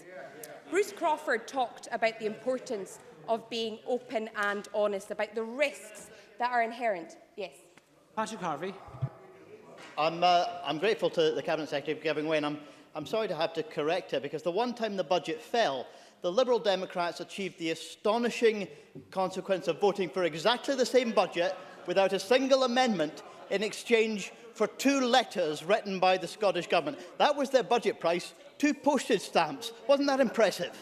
Bruce Crawford talked about the importance of being open and honest about the risks that are inherent. Yes. Patrick Harvey. I'm grateful to the Cabinet Secretary for giving way, and I'm sorry to have to correct her, because the one time the budget fell, the Liberal Democrats achieved the astonishing consequence of voting for exactly the same budget without a single amendment in exchange for 2 letters written by the Scottish Government. That was their budget price, 2 postage stamps. Wasn't that impressive?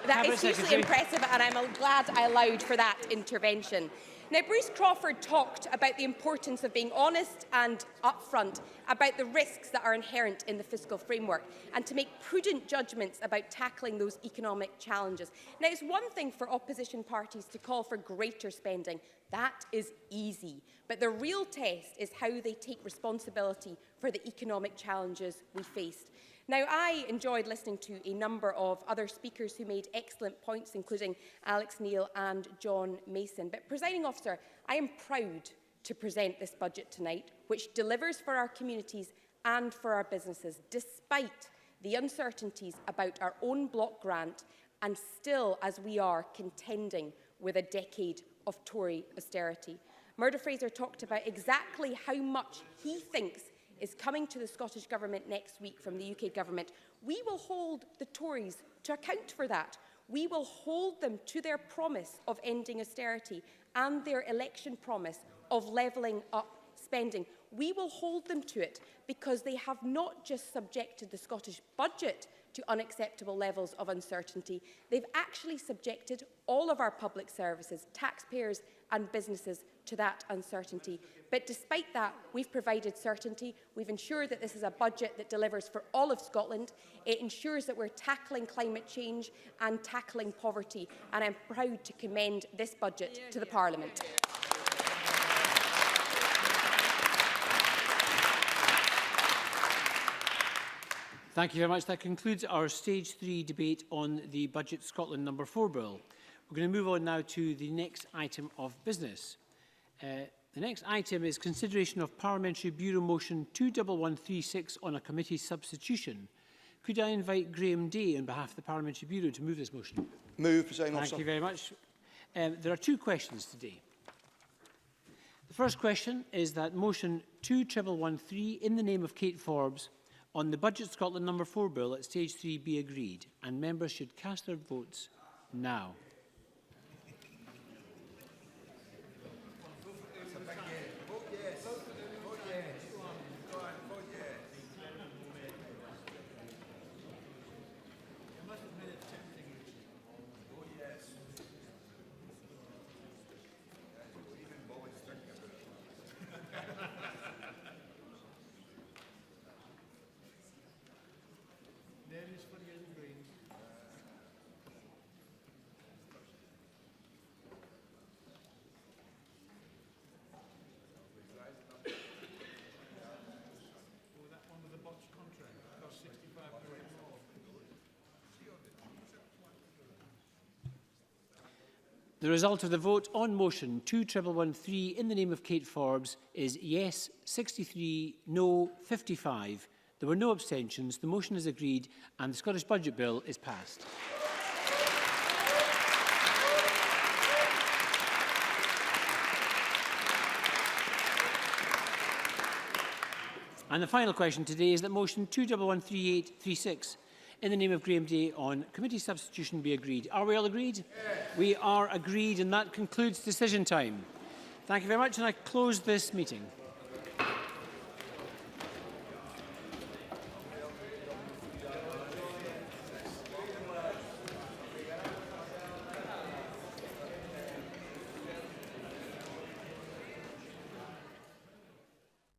That is hugely impressive, and I'm glad I allowed for that intervention. Now, Bruce Crawford talked about the importance of being honest and upfront about the risks that are inherent in the fiscal framework and to make prudent judgments about tackling those economic challenges. Now, it's one thing for opposition parties to call for greater spending. That is easy. But the real test is how they take responsibility for the economic challenges we faced. Now, I enjoyed listening to a number of other speakers who made excellent points, including Alex Neil and John Mason. But, Presiding Officer, I am proud to present this budget tonight, which delivers for our communities and for our businesses, despite the uncertainties about our own block grant and still, as we are, contending with a decade of Tory austerity. Murdo Fraser talked about exactly how much he thinks is coming to the Scottish Government next week from the UK Government. We will hold the Tories to account for that. We will hold them to their promise of ending austerity and their election promise of levelling up spending. We will hold them to it because they have not just subjected the Scottish budget to unacceptable levels of uncertainty, they've actually subjected all of our public services, taxpayers and businesses to that uncertainty. But despite that, we've provided certainty. We've ensured that this is a budget that delivers for all of Scotland. It ensures that we're tackling climate change and tackling poverty. And I'm proud to commend this budget to the Parliament. Thank you very much. That concludes our Stage 3 debate on the Budget Scotland No.4 bill. We're going to move on now to the next item of business. The next item is consideration of Parliamentary Bureau Motion 21136 on a committee substitution. Could I invite Graham Day on behalf of the Parliamentary Bureau to move this motion? Move, Presiding Officer. Thank you very much. There are two questions today. The first question is that motion 21113 in the name of Kate Forbes on the Budget Scotland No.4 bill at Stage 3 be agreed, and members should cast their votes now. The result of the vote on motion 21113 in the name of Kate Forbes is yes 63, no 55. There were no abstentions. The motion is agreed and the Scottish Budget Bill is passed. And the final question today is that motion 2113836 in the name of Graham Day on committee substitution be agreed. Are we all agreed? Yes. We are agreed, and that concludes decision time. Thank you very much, and I close this meeting.